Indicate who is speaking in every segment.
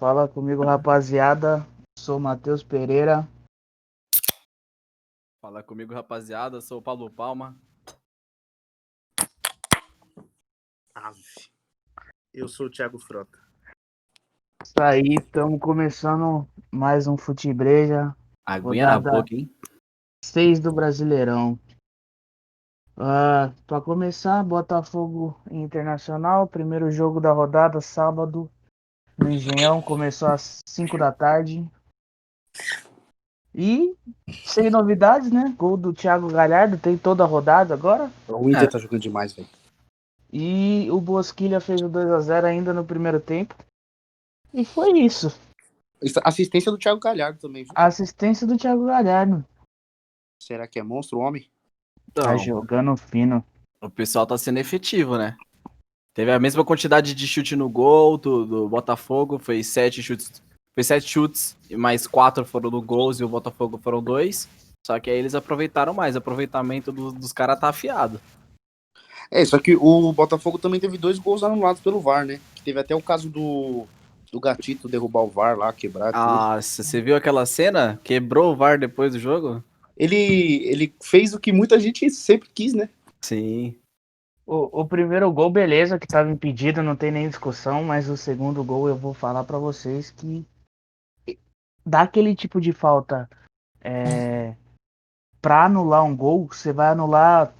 Speaker 1: Fala comigo, rapaziada. Sou Matheus Pereira.
Speaker 2: Fala comigo, rapaziada. Sou o Paulo Palma.
Speaker 3: Ave. Eu sou o Thiago Frota.
Speaker 1: Isso aí, estamos começando mais um Futebreja.
Speaker 2: Aguinha na
Speaker 1: Rodada
Speaker 2: boca, hein?
Speaker 1: 6 do Brasileirão. Para começar, Botafogo e Internacional. Primeiro jogo da rodada, sábado, no Engenhão. Começou às 5 da tarde. E sem novidades, né? Gol do Thiago Galhardo, tem toda a rodada agora.
Speaker 3: O Inter tá jogando demais, velho.
Speaker 1: E o Bosquilha fez o 2-0 ainda no primeiro tempo. E foi isso.
Speaker 3: Assistência do Thiago Galhardo também, viu?
Speaker 1: A assistência do Thiago Galhardo.
Speaker 3: Será que é monstro o homem?
Speaker 1: Tá
Speaker 2: Então,
Speaker 1: jogando fino.
Speaker 2: o pessoal tá sendo efetivo, né? Teve a mesma quantidade de chute no gol do Botafogo. Foi 7 chutes. Foi 7 chutes, e mais 4 foram no gols e o Botafogo foram 2. Só que aí eles aproveitaram mais. O aproveitamento dos caras tá afiado.
Speaker 3: Só que o Botafogo também teve 2 gols anulados pelo VAR, né? Que teve até o caso do Gatito derrubar o VAR lá, quebrar tudo.
Speaker 2: Nossa, você viu aquela cena? Quebrou o VAR depois do jogo?
Speaker 3: Ele fez o que muita gente sempre quis, né?
Speaker 2: Sim.
Speaker 1: O primeiro gol, beleza, que tava impedido, não tem nem discussão, mas o segundo gol eu vou falar pra vocês que dá aquele tipo de falta pra anular um gol, você vai anular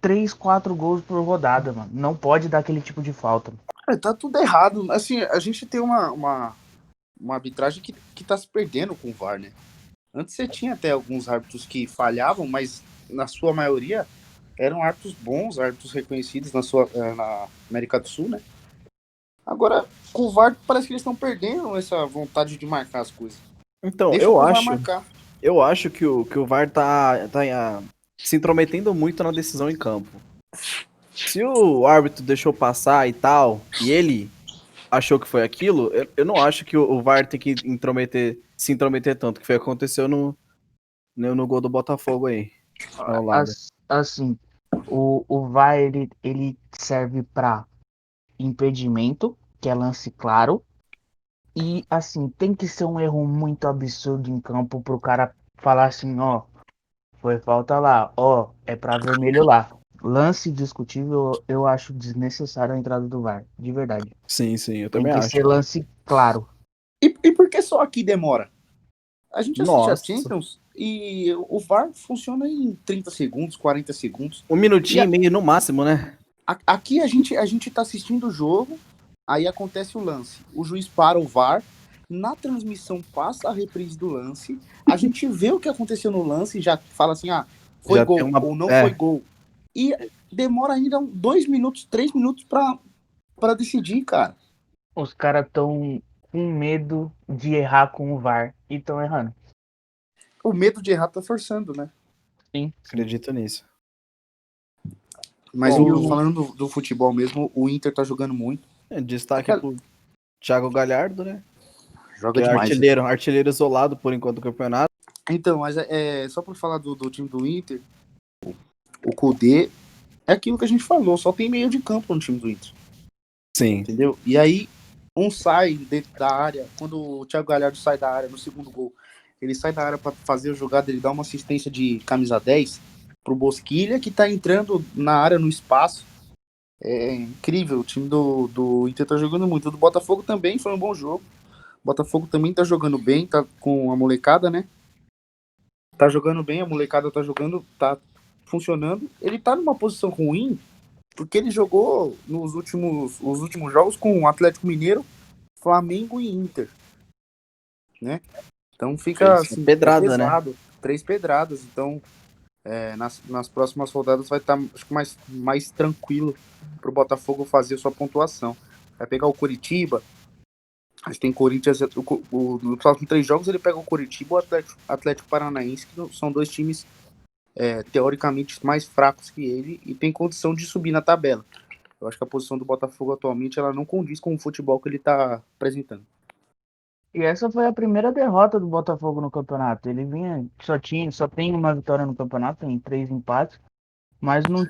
Speaker 1: 3, 4 gols por rodada, mano. Não pode dar aquele tipo de falta.
Speaker 3: Tá tudo errado. Assim, a gente tem uma arbitragem que tá se perdendo com o VAR, né? Antes você tinha até alguns árbitros que falhavam, mas na sua maioria eram árbitros bons, árbitros reconhecidos na América do Sul, né? Agora, com o VAR, parece que eles estão perdendo essa vontade de marcar as coisas.
Speaker 2: Então,
Speaker 3: Deixa o VAR marcar.
Speaker 2: Eu acho que o VAR tá se intrometendo muito na decisão em campo. Se o árbitro deixou passar e tal, e ele achou que foi aquilo, eu não acho que o VAR tem que se intrometer tanto, que foi o que aconteceu no gol do Botafogo aí. Ao lado.
Speaker 1: Assim, o VAR ele serve pra impedimento, que é lance claro. E assim, tem que ser um erro muito absurdo em campo pro cara falar assim, ó, foi falta lá, ó, é pra vermelho lá. Lance discutível, eu acho desnecessário a entrada do VAR, de verdade.
Speaker 2: Sim, eu
Speaker 1: Tem
Speaker 2: também
Speaker 1: que
Speaker 2: acho.
Speaker 1: ser lance claro.
Speaker 3: E por que só aqui demora? A gente assiste a
Speaker 2: Nossa.
Speaker 3: Champions e o VAR funciona em 30 segundos, 40 segundos.
Speaker 2: Um minutinho e meio no máximo, né?
Speaker 3: Aqui a gente tá assistindo o jogo, aí acontece o lance. O juiz para o VAR, na transmissão passa a reprise do lance, a gente vê o que aconteceu no lance e já fala assim, foi
Speaker 2: Já
Speaker 3: gol
Speaker 2: tem
Speaker 3: ou não foi gol. E demora ainda 2 minutos, 3 minutos pra decidir, cara.
Speaker 1: Os caras tão com medo de errar com o VAR e tão errando.
Speaker 3: O medo de errar tá forçando, né?
Speaker 1: Sim.
Speaker 2: Acredito nisso.
Speaker 3: Mas
Speaker 1: Bom,
Speaker 3: falando do futebol mesmo, o Inter tá jogando muito.
Speaker 2: Destaque pro Thiago Galhardo, né?
Speaker 3: Joga
Speaker 2: Que é
Speaker 3: demais.
Speaker 2: artilheiro isolado por enquanto do campeonato.
Speaker 3: Então, mas só pra falar do time do Inter, o Kudê é aquilo que a gente falou, só tem meio de campo no time do Inter.
Speaker 2: Sim.
Speaker 3: Entendeu? E aí, um sai dentro da área, quando o Thiago Galhardo sai da área no segundo gol, ele sai da área pra fazer a jogada, ele dá uma assistência de camisa 10 pro Bosquilha, que tá entrando na área, no espaço. É incrível, o time do Inter tá jogando muito. O do Botafogo também foi um bom jogo. O Botafogo também tá jogando bem, tá com a molecada, né? Tá jogando bem, a molecada tá jogando, tá funcionando. Ele tá numa posição ruim, porque ele jogou os últimos jogos com o Atlético Mineiro, Flamengo e Inter, né? Então fica assim,
Speaker 2: pedrada,
Speaker 3: pesado,
Speaker 2: né?
Speaker 3: 3 pedradas. Então, nas próximas rodadas vai estar mais tranquilo pro Botafogo fazer sua pontuação. Vai pegar o Coritiba, mas tem Corinthians, nos próximos 3 jogos ele pega o Coritiba e o Atlético Paranaense, que são 2 times teoricamente mais fracos que ele e tem condição de subir na tabela. Eu acho que a posição do Botafogo atualmente ela não condiz com o futebol que ele está apresentando.
Speaker 1: e essa foi a primeira derrota do Botafogo no campeonato. Ele vinha, só tem uma vitória no campeonato, tem 3 empates, mas não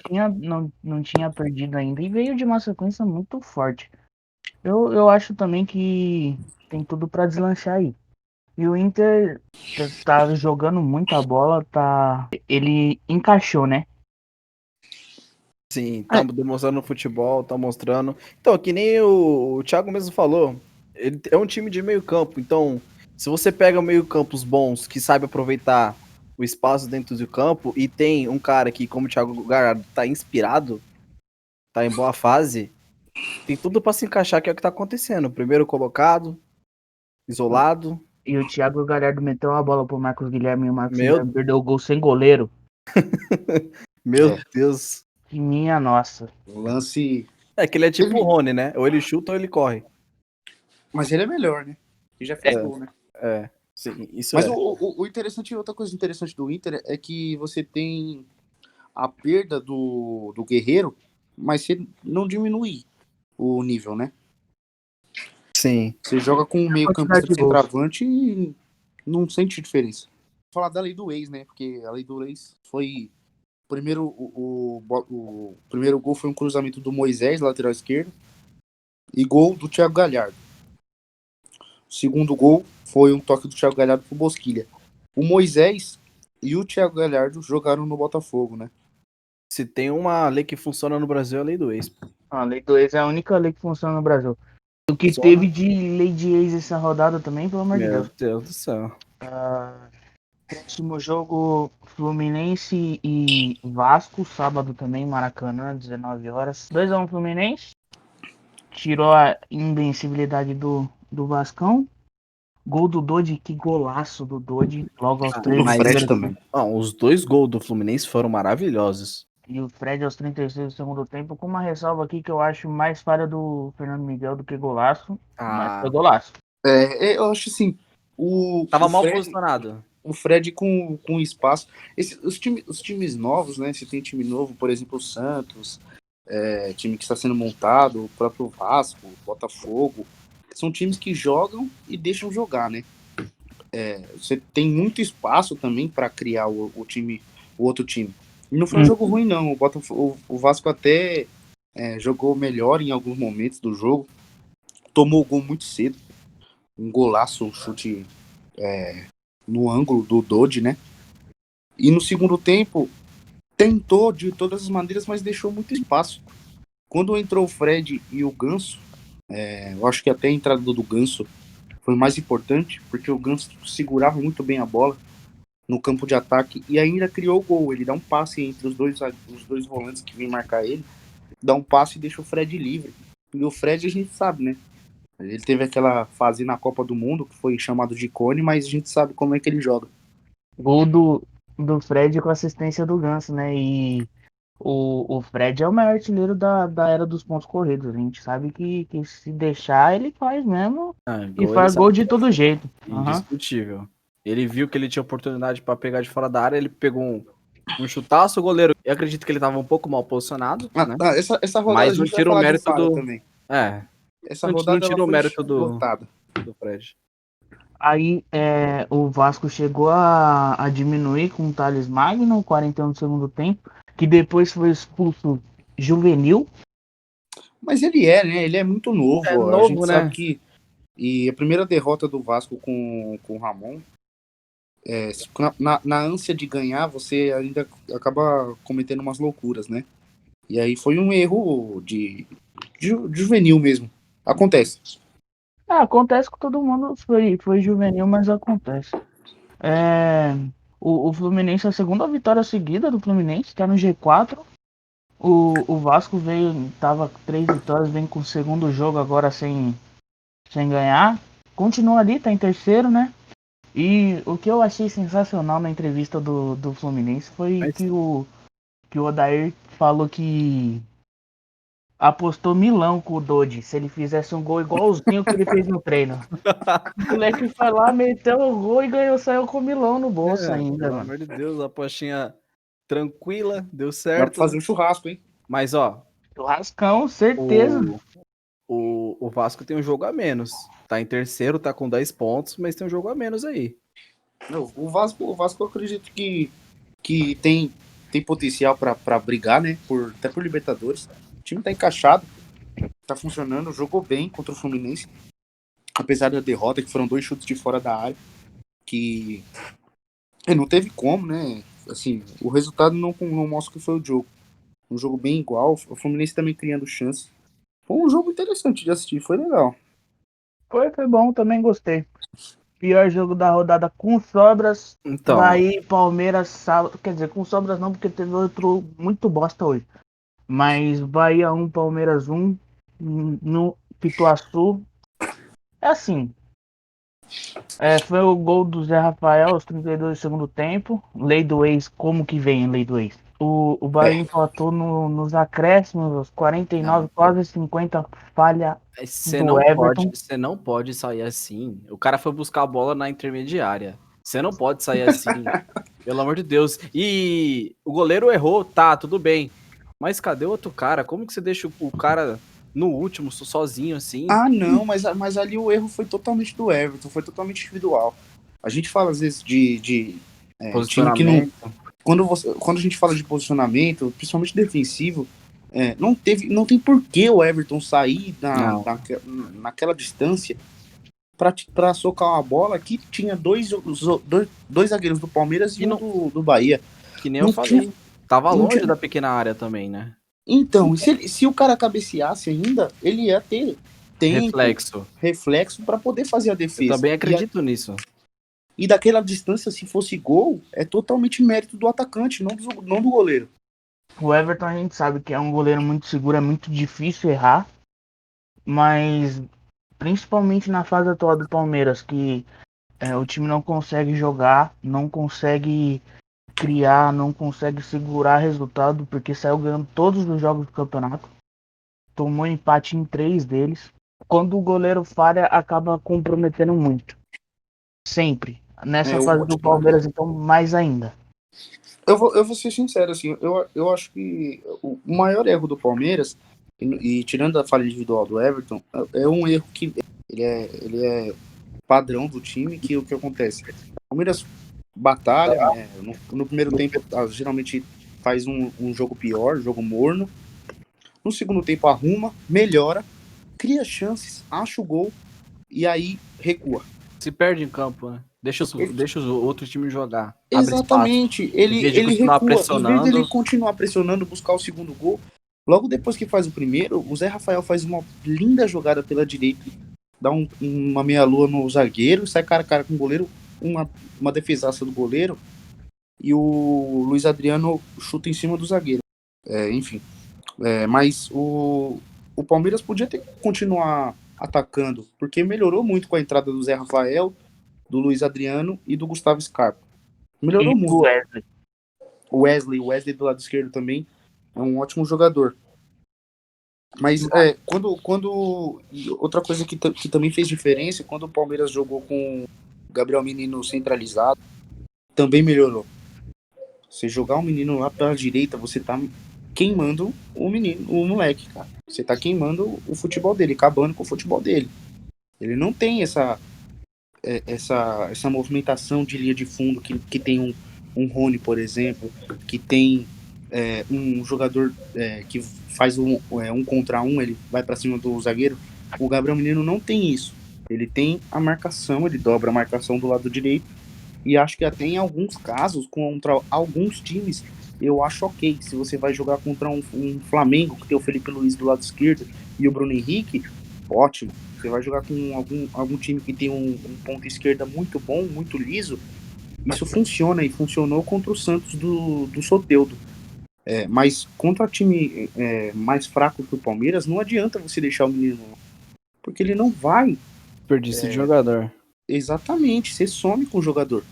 Speaker 1: tinha perdido ainda e veio de uma sequência muito forte. Eu acho também que tem tudo pra deslanchar aí. E o Inter tá jogando muita bola, tá. Ele encaixou, né?
Speaker 2: Sim, tá
Speaker 1: É,
Speaker 2: demonstrando no futebol, tá mostrando. Então, que nem o Thiago mesmo falou, ele é um time de meio campo. Então, se você pega meio campos bons, que sabe aproveitar o espaço dentro do campo, e tem um cara que, como o Thiago Galhardo, tá inspirado, tá em boa fase, tem tudo pra se encaixar, que é o que tá acontecendo. Primeiro colocado, isolado.
Speaker 1: e o Thiago Galhardo meteu a bola pro Marcos Guilherme e o Marcos
Speaker 2: Meu,
Speaker 1: Guilherme perdeu o gol sem goleiro.
Speaker 2: meu
Speaker 3: É.
Speaker 2: Deus.
Speaker 1: Que minha nossa.
Speaker 3: O lance.
Speaker 2: É que ele é tipo o
Speaker 3: Ele...
Speaker 2: Rony, né? Ou ele chuta ou ele corre.
Speaker 3: Mas ele é melhor, né? Ele já fez
Speaker 2: É,
Speaker 3: gol, né?
Speaker 2: sim, isso
Speaker 3: Mas
Speaker 2: é.
Speaker 3: o interessante, outra coisa interessante do Inter é que você tem a perda do Guerreiro, mas você não diminui o nível, né?
Speaker 2: Sim.
Speaker 3: Você joga com um
Speaker 1: A
Speaker 3: meio
Speaker 1: quantidade
Speaker 3: campista
Speaker 1: de gols.
Speaker 3: centroavante e não sente diferença. Vou falar da lei do ex, né? Porque a lei do ex foi. Primeiro, o primeiro gol foi um cruzamento do Moisés, lateral esquerdo, e gol do Thiago Galhardo. O segundo gol foi um toque do Thiago Galhardo pro Bosquilha. O Moisés e o Thiago Galhardo jogaram no Botafogo, né?
Speaker 2: Se tem uma lei que funciona no Brasil, é a lei do ex.
Speaker 1: A lei do ex é a única lei que funciona no Brasil. O que
Speaker 2: Funciona.
Speaker 1: teve de lei de ex essa rodada também, pelo amor de
Speaker 2: Meu
Speaker 1: Deus.
Speaker 2: Deus do céu.
Speaker 1: Próximo jogo, Fluminense e Vasco, sábado também, Maracanã, 19 horas. 2-1 Fluminense. Tirou a invencibilidade do Vascão. Gol do Dodi, que golaço do Dodi, logo aos
Speaker 3: O do
Speaker 1: 3 do
Speaker 2: Mas
Speaker 3: Fred
Speaker 1: primeiro
Speaker 3: também.
Speaker 1: tempo.
Speaker 2: os dois gols do Fluminense foram maravilhosos.
Speaker 1: E o Fred aos 36 do segundo tempo, com uma ressalva aqui que eu acho mais falha do Fernando Miguel do que golaço, mas foi
Speaker 2: Ah,
Speaker 1: golaço.
Speaker 3: Eu acho assim,
Speaker 2: tava mal posicionado.
Speaker 3: o Fred com espaço. Os times novos, né? Se tem time novo, por exemplo, o Santos, time que está sendo montado, o próprio Vasco, Botafogo, são times que jogam e deixam jogar, né? Você tem muito espaço também para criar o time, o outro time. E não foi um jogo ruim, não. O Vasco até jogou melhor em alguns momentos do jogo. Tomou o gol muito cedo. Um golaço, um chute no ângulo do Dodi, né? E no segundo tempo, tentou de todas as maneiras, mas deixou muito espaço. Quando entrou o Fred e o Ganso, eu acho que até a entrada do Ganso foi mais importante, porque o Ganso segurava muito bem a bola no campo de ataque e ainda criou o gol. Ele dá um passe entre os dois volantes que vêm marcar ele, dá um passe e deixa o Fred livre. E o Fred a gente sabe, né? Ele teve aquela fase na Copa do Mundo que foi chamado de Cone, mas a gente sabe como é que ele joga.
Speaker 1: Gol do Fred com assistência do Ganso, né? E o Fred é o maior artilheiro da era dos pontos corridos. A gente sabe que se deixar, ele faz mesmo. E
Speaker 2: Gol ele
Speaker 1: faz
Speaker 2: sabe.
Speaker 1: gol de todo jeito. Aham.
Speaker 2: Indiscutível. Ele viu que ele tinha oportunidade pra pegar de fora da área, ele pegou um chutaço, o goleiro. Eu acredito que ele tava um pouco mal posicionado, né?
Speaker 3: Essa rodada a
Speaker 2: Mas não
Speaker 3: gente vai
Speaker 2: tira o
Speaker 3: falar de
Speaker 2: mérito
Speaker 3: falha
Speaker 2: do.
Speaker 3: também.
Speaker 2: É,
Speaker 3: Essa
Speaker 2: não
Speaker 3: rodada ela
Speaker 2: tira o
Speaker 3: foi
Speaker 2: mérito
Speaker 3: lotada.
Speaker 2: do Fred.
Speaker 1: Aí o Vasco chegou a diminuir com o Thales Magno, 41 do segundo tempo, que depois foi expulso Juvenil.
Speaker 3: Mas né? Ele é muito
Speaker 2: É
Speaker 3: novo. A gente
Speaker 2: novo,
Speaker 3: sabe
Speaker 2: né?
Speaker 3: que. E a primeira derrota do Vasco com o Ramon, na ânsia de ganhar, você ainda acaba cometendo umas loucuras, né? E aí foi um erro de juvenil mesmo. Acontece.
Speaker 1: Acontece com todo mundo, foi juvenil, mas acontece. É, o Fluminense, a segunda vitória seguida do Fluminense, tá no G4. O Vasco tava 3 vitórias, vem com o segundo jogo agora sem ganhar. Continua ali, tá em terceiro, né? E o que eu achei sensacional na entrevista do Fluminense foi
Speaker 2: Mas,
Speaker 1: que o Odair falou que apostou milão com o Dodi se ele fizesse um gol igualzinho que ele fez no treino. O moleque foi lá, meteu o gol e ganhou, saiu com milão no bolso ainda,
Speaker 2: pelo
Speaker 1: mano.
Speaker 2: amor de Deus, a apostinha tranquila, deu
Speaker 3: Dá pra
Speaker 2: certo.
Speaker 3: fazer um churrasco, hein?
Speaker 2: Mas, ó,
Speaker 1: Churrascão, certeza.
Speaker 2: o, o Vasco tem um jogo a menos. Tá em terceiro, tá com 10 pontos, mas tem um jogo a menos aí.
Speaker 3: Não, o Vasco eu acredito que tem potencial pra brigar, né? Até por Libertadores. O time tá encaixado. Tá funcionando, jogou bem contra o Fluminense. Apesar da derrota, que foram 2 chutes de fora da área, que não teve como, né? Assim, o resultado não mostra o que foi o jogo. Um jogo bem igual, o Fluminense também criando chances. Foi um jogo interessante de assistir, foi legal.
Speaker 1: Foi bom, também gostei. Pior jogo da rodada com sobras.
Speaker 2: Então,
Speaker 1: Bahia e Palmeiras, sábado. Quer dizer, com sobras não, porque teve outro muito bosta hoje. Mas Bahia 1, Palmeiras 1, no Pituaçu. É assim. Foi o gol do Zé Rafael aos 32 do segundo tempo. Lei do ex, como que vem lei do ex? O Bahia empatou nos acréscimos, aos 49,
Speaker 2: não.
Speaker 1: quase 50, falha
Speaker 2: Você
Speaker 1: do
Speaker 2: não pode,
Speaker 1: Everton.
Speaker 2: você não pode sair assim. O cara foi buscar a bola na intermediária. Você não pode sair assim. Pelo amor de Deus. E o goleiro errou, tá, tudo bem. Mas cadê o outro cara? Como que você deixa o cara no último, sozinho assim?
Speaker 3: Ah, não, mas ali o erro foi totalmente do Everton, foi totalmente individual. A gente fala às vezes de time que não.
Speaker 2: Posicionamento.
Speaker 3: Quando a gente fala de posicionamento, principalmente defensivo, não tem por que o Everton sair
Speaker 2: Não.
Speaker 3: naquela distância para socar uma bola que tinha dois zagueiros do Palmeiras e
Speaker 2: E
Speaker 3: um
Speaker 2: não,
Speaker 3: do Bahia.
Speaker 2: que nem eu
Speaker 3: Não tinha,
Speaker 2: falei. Tava
Speaker 3: não
Speaker 2: longe
Speaker 3: tinha.
Speaker 2: da pequena área também, né?
Speaker 3: Então, e se o cara cabeceasse ainda, ele ia ter tempo,
Speaker 2: Reflexo.
Speaker 3: reflexo para poder fazer a
Speaker 2: Eu
Speaker 3: defesa.
Speaker 2: também acredito nisso.
Speaker 3: E daquela distância, se fosse gol, é totalmente mérito do atacante, não do goleiro.
Speaker 1: O Everton a gente sabe que é um goleiro muito seguro, é muito difícil errar. Mas principalmente na fase atual do Palmeiras, que o time não consegue jogar, não consegue criar, não consegue segurar resultado, porque saiu ganhando todos os jogos do campeonato, tomou empate em 3 deles. Quando o goleiro falha, acaba comprometendo muito. Sempre. Nessa
Speaker 3: Eu
Speaker 1: fase
Speaker 3: vou
Speaker 1: do
Speaker 3: te falar.
Speaker 1: Palmeiras, então, mais ainda.
Speaker 3: Eu vou ser sincero, assim, eu acho que o maior erro do Palmeiras, e tirando a falha individual do Everton, é um erro que ele é padrão do time, que o que acontece? O Palmeiras batalha, no primeiro tempo geralmente faz um jogo pior, jogo morno. No segundo tempo arruma, melhora, cria chances, acha o gol e aí recua.
Speaker 2: Se perde em campo, né?
Speaker 3: Ele-
Speaker 2: Deixa os outros times jogar. Abre espaço.
Speaker 3: Exatamente,
Speaker 2: Em
Speaker 3: ele,
Speaker 2: vez de
Speaker 3: ele
Speaker 2: continuar
Speaker 3: recua. Em vez dele
Speaker 2: pressionando.
Speaker 3: continuar pressionando, buscar o segundo gol, logo depois que faz o primeiro, o Zé Rafael faz uma linda jogada pela direita, dá uma meia-lua no zagueiro, sai cara a cara com o goleiro, uma defesaça do goleiro, e o Luiz Adriano chuta em cima do zagueiro. Enfim, mas o Palmeiras podia ter que continuar atacando, porque melhorou muito com a entrada do Zé Rafael, do Luiz Adriano e do Gustavo Scarpa.
Speaker 1: E
Speaker 3: Melhorou
Speaker 1: o
Speaker 3: muito.
Speaker 1: Wesley.
Speaker 3: O Wesley do lado esquerdo também é um ótimo jogador. Mas e outra coisa que também fez diferença, quando o Palmeiras jogou com o Gabriel Menino centralizado, também melhorou. Você jogar um menino lá pela direita, você tá queimando o menino, o moleque, cara. Você tá queimando o futebol dele, acabando com o futebol dele. Ele não tem essa movimentação de linha de fundo que tem um Rony, por exemplo, que tem um jogador que faz um contra um, ele vai para cima do zagueiro. O Gabriel Menino não tem isso. Ele tem a marcação, ele dobra a marcação do lado direito, e acho que até em alguns casos, contra alguns times, eu acho ok. Se você vai jogar contra um Flamengo, que tem o Felipe Luiz do lado esquerdo e o Bruno Henrique, ótimo. Você vai jogar com algum time que tem um ponto esquerda muito bom, muito liso, isso funciona e funcionou contra o Santos do Soteldo. Mas contra time mais fraco que o Palmeiras, não adianta você deixar o menino, porque ele não vai
Speaker 2: Desperdício de jogador.
Speaker 3: exatamente, você some com o jogador.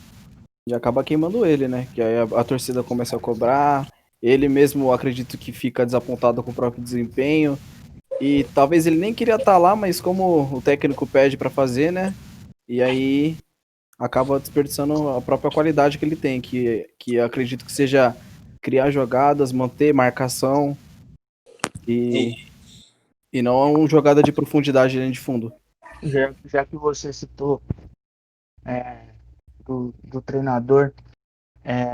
Speaker 2: E acaba queimando ele, né? Que aí a torcida começa a cobrar. Ele mesmo, acredito que fica desapontado com o próprio desempenho. E talvez ele nem queria estar lá, mas como o técnico pede pra fazer, né? E aí acaba desperdiçando a própria qualidade que ele tem, que eu acredito que seja criar jogadas, manter marcação e não uma jogada de profundidade dentro de fundo.
Speaker 1: Já que você citou é, do treinador,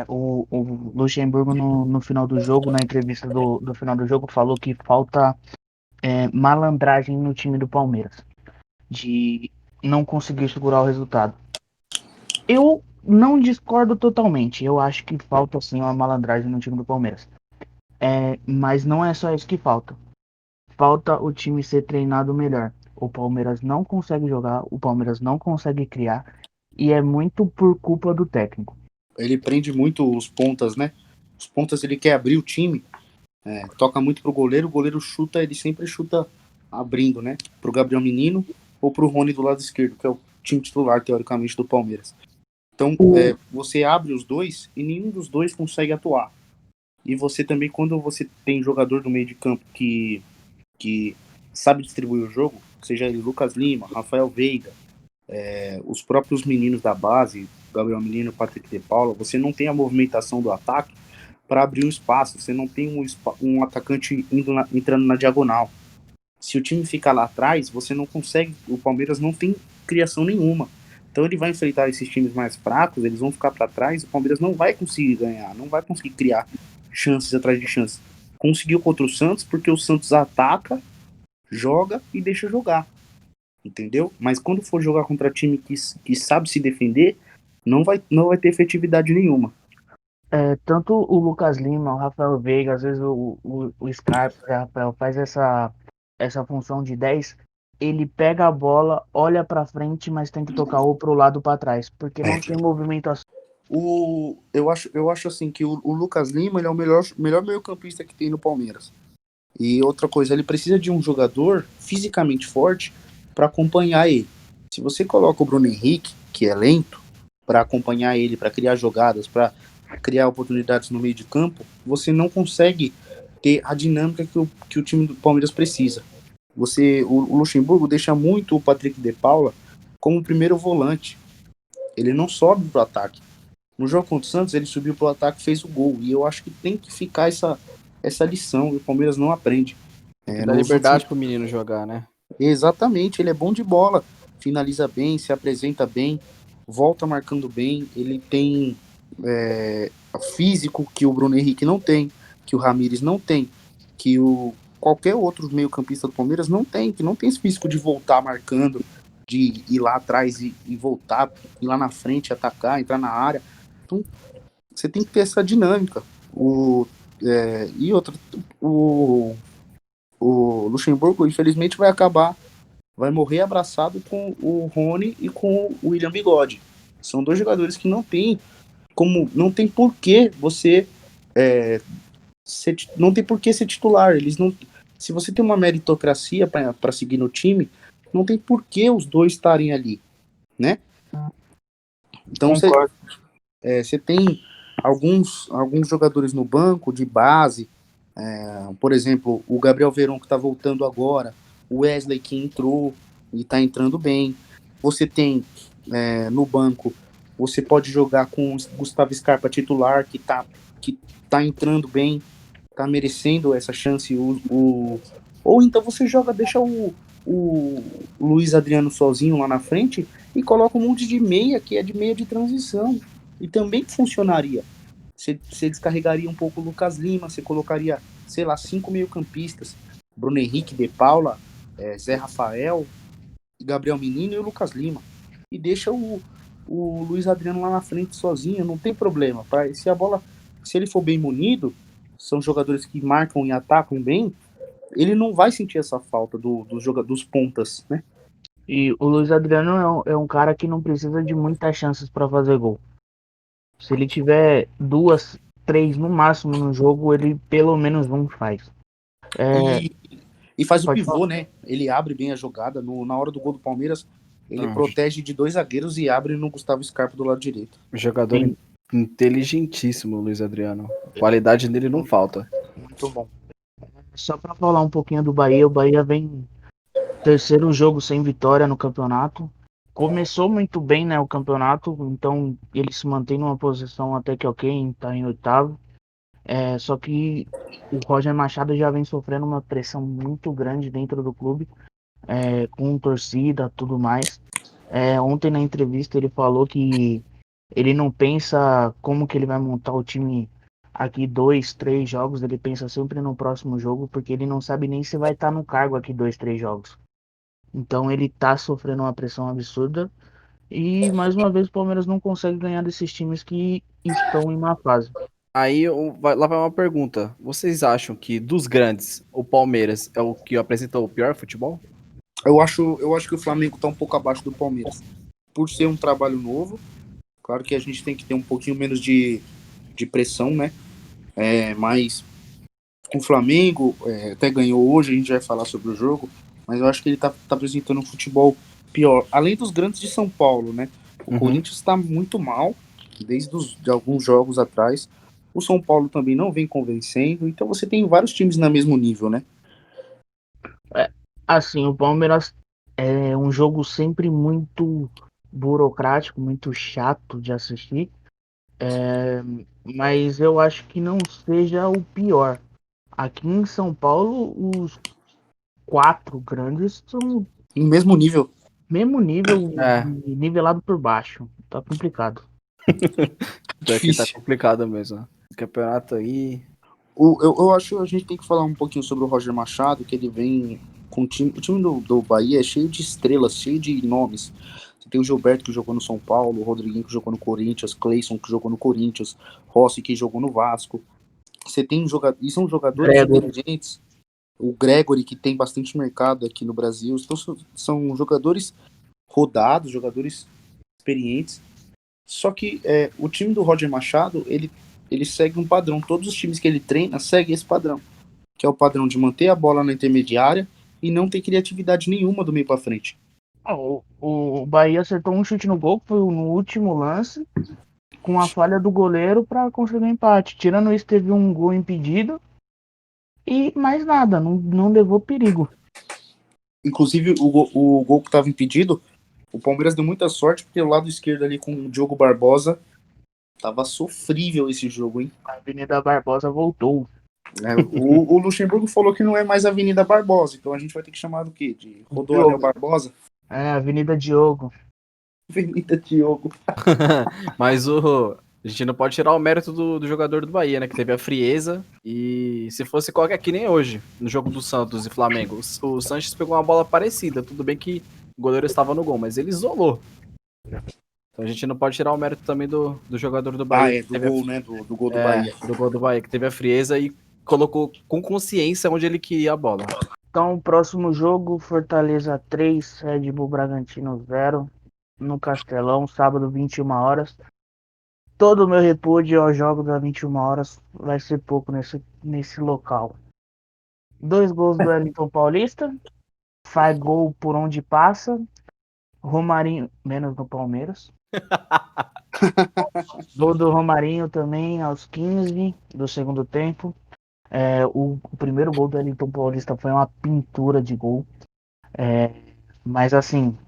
Speaker 1: o Luxemburgo no final do jogo, na entrevista do final do jogo, falou que falta malandragem no time do Palmeiras, de não conseguir segurar o resultado. Eu não discordo totalmente, eu acho que falta sim uma malandragem no time do Palmeiras. Mas não é só isso que falta. Falta o time ser treinado melhor. O Palmeiras não consegue jogar, o Palmeiras não consegue criar, e é muito por culpa do técnico.
Speaker 3: Ele prende muito os pontas, né? Os pontas ele quer abrir o time, toca muito pro goleiro, o goleiro chuta, ele sempre chuta abrindo, né? Pro Gabriel Menino ou pro Rony do lado esquerdo, que é o time titular, teoricamente, do Palmeiras. Então, você abre os dois e nenhum dos dois consegue atuar. E você também, quando você tem jogador do meio de campo que sabe distribuir o jogo, seja ele Lucas Lima, Rafael Veiga, os próprios meninos da base, Gabriel Menino, Patrick de Paula, você não tem a movimentação do ataque para abrir um espaço, você não tem um atacante entrando na diagonal. Se o time ficar lá atrás, você não consegue, o Palmeiras não tem criação nenhuma. Então ele vai enfrentar esses times mais fracos, eles vão ficar para trás, o Palmeiras não vai conseguir ganhar, não vai conseguir criar chances atrás de chances. Conseguiu contra o Santos porque o Santos ataca, joga e deixa jogar. Entendeu? Mas quando for jogar contra time que sabe se defender, não vai ter efetividade nenhuma.
Speaker 1: Tanto o Lucas Lima, o Rafael Veiga, às vezes o Scarpa, o Rafael faz essa função de 10, ele pega a bola, olha pra frente, mas tem que tocar ou pro lado ou pra trás, porque não tem movimentação.
Speaker 3: Eu acho assim que o Lucas Lima ele é o melhor meio-campista que tem no Palmeiras. E outra coisa, ele precisa de um jogador fisicamente forte para acompanhar ele. Se você coloca o Bruno Henrique, que é lento, para acompanhar ele, para criar jogadas, para criar oportunidades no meio de campo, você não consegue ter a dinâmica que o time do Palmeiras precisa. O Luxemburgo deixa muito o Patrick de Paula como primeiro volante. Ele não sobe pro ataque. No jogo contra o Santos, ele subiu pro ataque e fez o gol. E eu acho que tem que ficar essa lição. E o Palmeiras não aprende.
Speaker 2: Dá liberdade pro menino jogar, né?
Speaker 3: Exatamente, ele é bom de bola. Finaliza bem, se apresenta bem, volta marcando bem. Ele tem físico que o Bruno Henrique não tem, que o Ramires não tem, que qualquer outro meio-campista do Palmeiras não tem, que não tem esse físico de voltar marcando, de ir lá atrás e voltar, ir lá na frente, atacar, entrar na área. Então, você tem que ter essa dinâmica. E outra, o Luxemburgo, infelizmente, vai morrer abraçado com o Rony e com o William Bigode. São dois jogadores que não tem por que você não tem por que ser titular. Eles não, se você tem uma meritocracia para seguir no time, não tem por que os dois estarem ali, né? Então você tem alguns jogadores no banco de base, por exemplo, o Gabriel Veron que está voltando agora, o Wesley que entrou e está entrando bem. Você tem no banco, você pode jogar com o Gustavo Scarpa titular que tá entrando bem, tá merecendo essa chance. Ou então você deixa o Luiz Adriano sozinho lá na frente e coloca um monte de meia, que é de meia de transição. E também funcionaria. Você descarregaria um pouco o Lucas Lima, você colocaria, sei lá, 5 meio-campistas. Bruno Henrique, De Paula, Zé Rafael, Gabriel Menino e o Lucas Lima. E deixa o Luiz Adriano lá na frente sozinho, não tem problema. Se ele for bem munido, são jogadores que marcam e atacam bem, ele não vai sentir essa falta dos pontas, né?
Speaker 1: E o Luiz Adriano é um cara que não precisa de muitas chances para fazer gol. Se ele tiver 2, 3 no máximo no jogo, ele pelo menos um faz.
Speaker 3: E faz o pivô,
Speaker 1: Falar.
Speaker 3: né? Ele abre bem a jogada. Na hora do gol do Palmeiras, ele protege de 2 zagueiros e abre no Gustavo Scarpa do lado direito.
Speaker 2: Jogador inteligentíssimo, Luiz Adriano. A qualidade dele não falta.
Speaker 1: Muito bom. Só para falar um pouquinho do Bahia, o Bahia vem terceiro jogo sem vitória no campeonato. Começou muito bem, né, o campeonato, então ele se mantém numa posição até que ok, tá em oitavo. Só que o Roger Machado já vem sofrendo uma pressão muito grande dentro do clube, com torcida, tudo mais. Ontem na entrevista ele falou que ele não pensa como que ele vai montar o time aqui 2, 3 jogos, ele pensa sempre no próximo jogo, porque ele não sabe nem se vai estar no cargo aqui 2, 3 jogos. Então ele tá sofrendo uma pressão absurda. E mais uma vez o Palmeiras não consegue ganhar desses times que estão em má fase.
Speaker 2: Aí lá vai uma pergunta. Vocês acham que dos grandes, o Palmeiras é o que apresenta o pior futebol?
Speaker 3: Eu acho que o Flamengo tá um pouco abaixo do Palmeiras. Por ser um trabalho novo, claro que a gente tem que ter um pouquinho menos de pressão, né? Mas o Flamengo até ganhou hoje, a gente vai falar sobre o jogo, mas eu acho que ele tá apresentando um futebol pior. Além dos grandes de São Paulo, né? O Corinthians está muito mal, de alguns jogos atrás. O São Paulo também não vem convencendo, então você tem vários times no mesmo nível, né?
Speaker 1: Assim, o Palmeiras é um jogo sempre muito burocrático, muito chato de assistir. Mas eu acho que não seja o pior. Aqui em São Paulo, os 4 grandes são
Speaker 3: No mesmo nível.
Speaker 1: mesmo nível,
Speaker 2: É,
Speaker 1: nivelado por baixo. Tá complicado.
Speaker 2: daqui tá
Speaker 3: Difícil.
Speaker 2: complicado mesmo. O campeonato aí.
Speaker 3: Eu acho que a gente tem que falar um pouquinho sobre o Roger Machado, que ele vem com o time do Bahia é cheio de estrelas, cheio de nomes. Você tem o Gilberto que jogou no São Paulo, o Rodriguinho que jogou no Corinthians, Cleison que jogou no Corinthians, Rossi que jogou no Vasco. Você tem jogadores, e são jogadores
Speaker 1: Gregory.
Speaker 3: inteligentes. O Gregory, que tem bastante mercado aqui no Brasil. Então, são jogadores rodados, jogadores experientes. Só que o time do Roger Machado, ele segue um padrão. Todos os times que ele treina seguem esse padrão, que é o padrão de manter a bola na intermediária e não ter criatividade nenhuma do meio para frente.
Speaker 1: O Bahia acertou um chute no gol, que foi no último lance, com a falha do goleiro para conseguir o empate. Tirando isso, teve um gol impedido e mais nada, não levou perigo.
Speaker 3: Inclusive, o gol que estava impedido, o Palmeiras deu muita sorte, porque o lado esquerdo ali com o Diogo Barbosa tava sofrível esse jogo, hein?
Speaker 1: A Avenida Barbosa voltou.
Speaker 3: O Luxemburgo falou que não é mais Avenida Barbosa, então a gente vai ter que chamar do quê? De Rodoanel
Speaker 1: Diogo.
Speaker 3: Barbosa?
Speaker 1: Avenida Diogo.
Speaker 3: Avenida Diogo.
Speaker 2: Mas a gente não pode tirar o mérito do jogador do Bahia, né? Que teve a frieza. E se fosse qualquer que nem hoje, no jogo do Santos e Flamengo, o Sanches pegou uma bola parecida. Tudo bem que o goleiro estava no gol, mas ele isolou. Então a gente não pode tirar o mérito também do jogador do Bahia.
Speaker 3: Do gol, né? Do gol do Bahia.
Speaker 2: Do gol do Bahia, que teve a frieza e colocou com consciência onde ele queria a bola.
Speaker 1: Então, próximo jogo, Fortaleza 3, Red Bull Bragantino 0, no Castelão, sábado, 21 horas. Todo o meu repúdio ao jogo das 21 horas vai ser pouco nesse local. 2 gols do Wellington Paulista, faz gol por onde passa. Romarinho, menos no Palmeiras. Gol do Romarinho também aos 15 do segundo tempo. O primeiro gol do Wellington Paulista foi uma pintura de gol. Mas assim,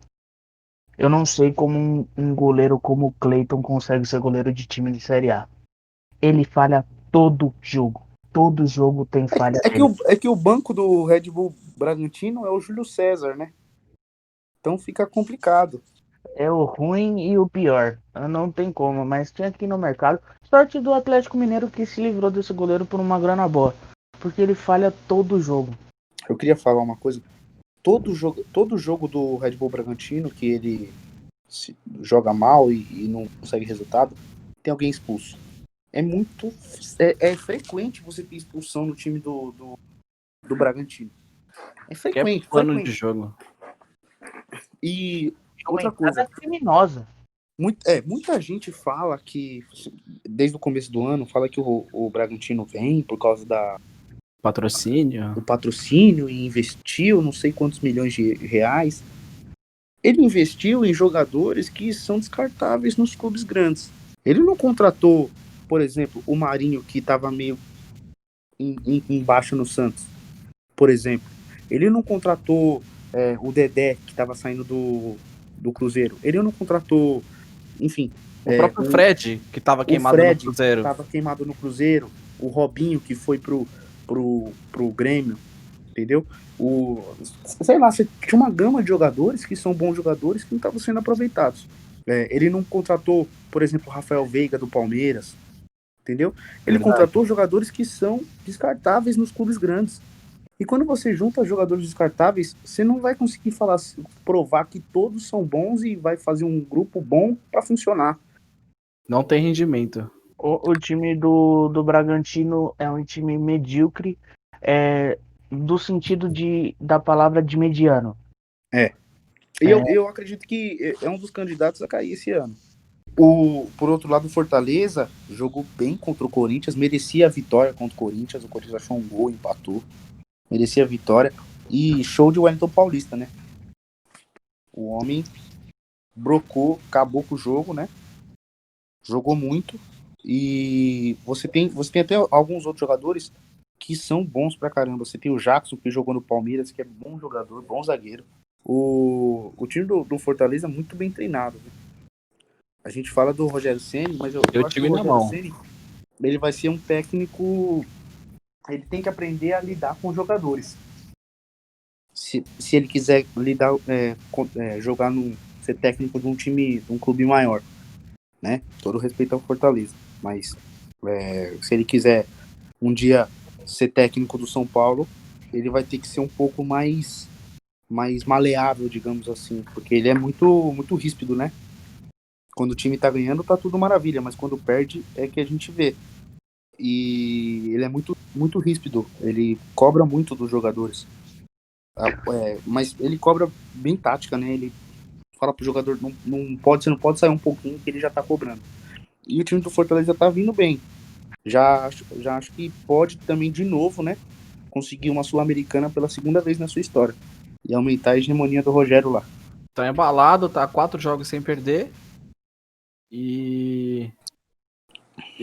Speaker 1: eu não sei como um goleiro como o Cleiton consegue ser goleiro de time de Série A. Ele falha todo jogo. Todo jogo tem falha dele.
Speaker 3: É que o banco do Red Bull Bragantino é o Júlio César, né? Então fica complicado.
Speaker 1: É o ruim e o pior. Não tem como, mas tinha aqui no mercado. Sorte do Atlético Mineiro que se livrou desse goleiro por uma grana boa. Porque ele falha todo jogo.
Speaker 3: Eu queria falar uma coisa. Todo jogo do Red Bull Bragantino, que ele joga mal e não consegue resultado, tem alguém expulso. É frequente você ter expulsão no time do Bragantino. É frequente.
Speaker 2: Plano de jogo.
Speaker 3: E
Speaker 1: Uma
Speaker 3: outra
Speaker 1: entrada
Speaker 3: coisa.
Speaker 1: criminosa.
Speaker 3: Muita gente fala que, desde o começo do ano, fala que o Bragantino vem por causa
Speaker 2: Patrocínio.
Speaker 3: do patrocínio e investiu não sei quantos milhões de reais. Ele investiu em jogadores que são descartáveis nos clubes grandes. Ele não contratou, por exemplo, o Marinho, que estava meio embaixo no Santos, por exemplo. Ele não contratou o Dedé, que estava saindo do Cruzeiro. Ele não contratou, enfim...
Speaker 2: O próprio Fred, que estava queimado no Cruzeiro.
Speaker 3: Estava queimado no Cruzeiro. O Robinho, que foi pro Grêmio, entendeu? Sei lá, você tinha uma gama de jogadores que são bons jogadores que não estavam sendo aproveitados. Ele não contratou, por exemplo, o Rafael Veiga do Palmeiras, entendeu? Ele
Speaker 2: Verdade.
Speaker 3: contratou jogadores que são descartáveis nos clubes grandes. E quando você junta jogadores descartáveis, você não vai conseguir provar que todos são bons e vai fazer um grupo bom para funcionar.
Speaker 2: Não tem rendimento.
Speaker 1: O time do Bragantino é um time medíocre, do sentido da palavra de mediano.
Speaker 3: E eu acredito que é um dos candidatos a cair esse ano. Por outro lado, o Fortaleza jogou bem contra o Corinthians, merecia a vitória contra o Corinthians. O Corinthians achou um gol, empatou. Merecia a vitória. E show de Wellington Paulista, né? O homem brocou, acabou com o jogo, né? Jogou muito. E você tem até alguns outros jogadores que são bons pra caramba. Você tem o Jackson, que jogou no Palmeiras, que é bom jogador, bom zagueiro. O time do Fortaleza é muito bem treinado. Né? A gente fala do Rogério Ceni, mas eu acho que
Speaker 2: time
Speaker 3: o
Speaker 2: na
Speaker 3: Rogério
Speaker 2: mão.
Speaker 3: Ceni, ele vai ser um técnico. Ele tem que aprender a lidar com os jogadores. Se ele quiser lidar, jogar ser técnico de um time, de um clube maior, né? Todo respeito ao Fortaleza, mas se ele quiser um dia ser técnico do São Paulo, ele vai ter que ser um pouco mais maleável, digamos assim, porque ele é muito ríspido, né? Quando o time tá ganhando, tá tudo maravilha, mas quando perde é que a gente vê. E ele é muito ríspido, ele cobra muito dos jogadores. Mas ele cobra bem tática, né? Ele fala pro jogador, você não pode sair um pouquinho que ele já tá cobrando. E o time do Fortaleza tá vindo bem. Já acho que pode também, de novo, né? Conseguir uma Sul-Americana pela segunda vez na sua história. E aumentar a hegemonia do Rogério lá.
Speaker 2: Tá embalado, tá 4 jogos sem perder. E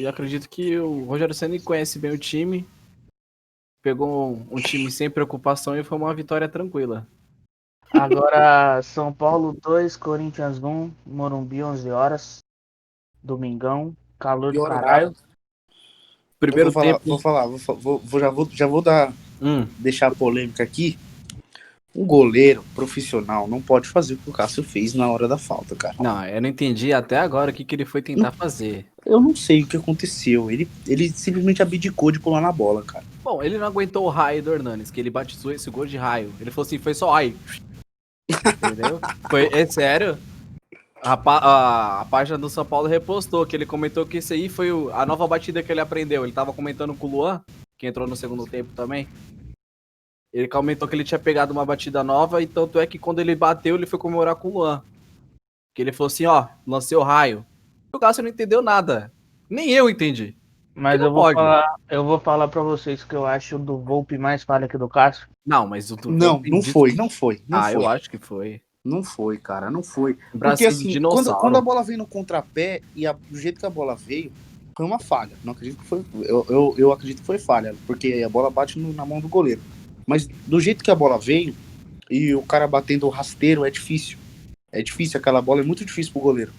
Speaker 2: acredito que o Rogério Ceni conhece bem o time. Pegou um time sem preocupação e foi uma vitória tranquila.
Speaker 1: Agora, São Paulo 2, Corinthians 1, Morumbi 11 horas, domingão, calor
Speaker 3: E
Speaker 1: do
Speaker 3: hora
Speaker 1: caralho.
Speaker 2: Primeiro tempo.
Speaker 3: Já vou deixar a polêmica aqui. Um goleiro profissional não pode fazer o que o Cássio fez na hora da falta, cara.
Speaker 2: Não, eu não entendi até agora o que ele foi tentar fazer.
Speaker 3: Eu não sei o que aconteceu. Ele simplesmente abdicou de pular na bola, cara.
Speaker 2: Bom, ele não aguentou o raio do Hernanes, que ele batizou esse gol de raio. Ele falou assim, foi só raio. Entendeu? É sério? A página do São Paulo repostou, que ele comentou que isso aí foi a nova batida que ele aprendeu. Ele tava comentando com o Luan, que entrou no segundo tempo também. Ele comentou que ele tinha pegado uma batida nova, e tanto é que quando ele bateu, ele foi comemorar com o Luan. Que ele falou assim, ó, lancei o raio. O Cássio não entendeu nada. Nem eu entendi.
Speaker 1: Mas
Speaker 2: não pode.
Speaker 1: Eu vou falar pra vocês que eu acho o do Volpe mais falha que o do Cássio.
Speaker 2: Não, mas o do
Speaker 3: Não foi.
Speaker 2: eu acho que foi.
Speaker 3: Não foi, cara, não foi. Porque
Speaker 2: Bracinho de
Speaker 3: assim,
Speaker 2: dinossauro.
Speaker 3: quando a bola veio no contrapé e do jeito que a bola veio, foi uma falha. Não acredito que foi. Eu acredito que foi falha, porque a bola bate na mão do goleiro. Mas do jeito que a bola veio e o cara batendo o rasteiro é difícil. É difícil, aquela bola é muito difícil pro goleiro.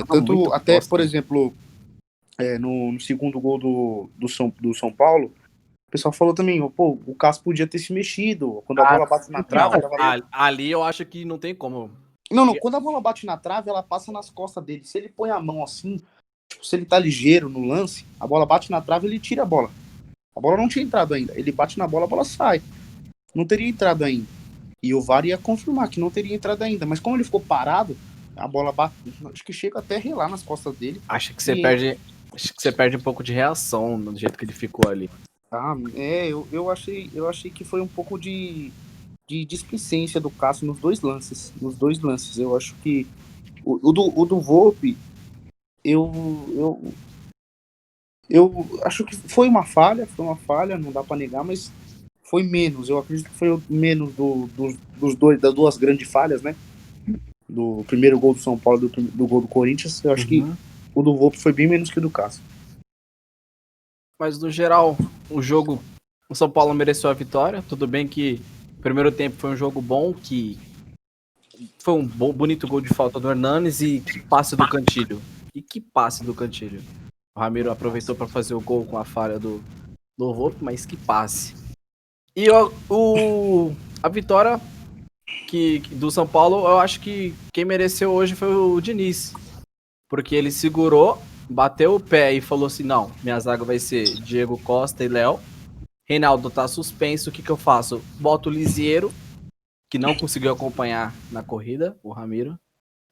Speaker 3: Tanto até,
Speaker 2: bosta.
Speaker 3: por exemplo, no segundo gol do São Paulo, o pessoal falou também, pô, o Cássio podia ter se mexido. Quando a bola bate na trave.
Speaker 2: Ali eu acho que não tem como.
Speaker 3: Não, quando a bola bate na trave, ela passa nas costas dele. Se ele põe a mão assim, tipo, se ele tá ligeiro no lance, a bola bate na trave, ele tira a bola. A bola não tinha entrado ainda. Ele bate na bola, a bola sai. Não teria entrado ainda. E o VAR ia confirmar que não teria entrado ainda. Mas como ele ficou parado, a bola bate. Acho que chega até a relar nas costas dele.
Speaker 2: Acho que você perde um pouco de reação do jeito que ele ficou ali.
Speaker 3: Eu achei que foi um pouco de displicência do Cássio nos dois lances. Eu acho que o do Volpe, eu acho que foi uma falha, não dá pra negar, mas foi menos. Eu acredito que foi menos das duas grandes falhas, né? Do primeiro gol do São Paulo e do gol do Corinthians. Eu acho que o do Volpe foi bem menos que o do Cássio.
Speaker 2: Mas no geral, o São Paulo mereceu a vitória. Tudo bem que o primeiro tempo foi um jogo bom, que foi um bonito gol de falta do Hernanes e que passe do Cantilho. O Ramiro aproveitou para fazer o gol com a falha do Volpe, mas que passe. E a vitória do São Paulo, eu acho que quem mereceu hoje foi o Diniz. Porque ele segurou bateu o pé e falou assim, não, minha zaga vai ser Diego Costa e Léo. Reinaldo tá suspenso, o que eu faço? Boto o Lisieiro, que não conseguiu acompanhar na corrida, o Ramiro.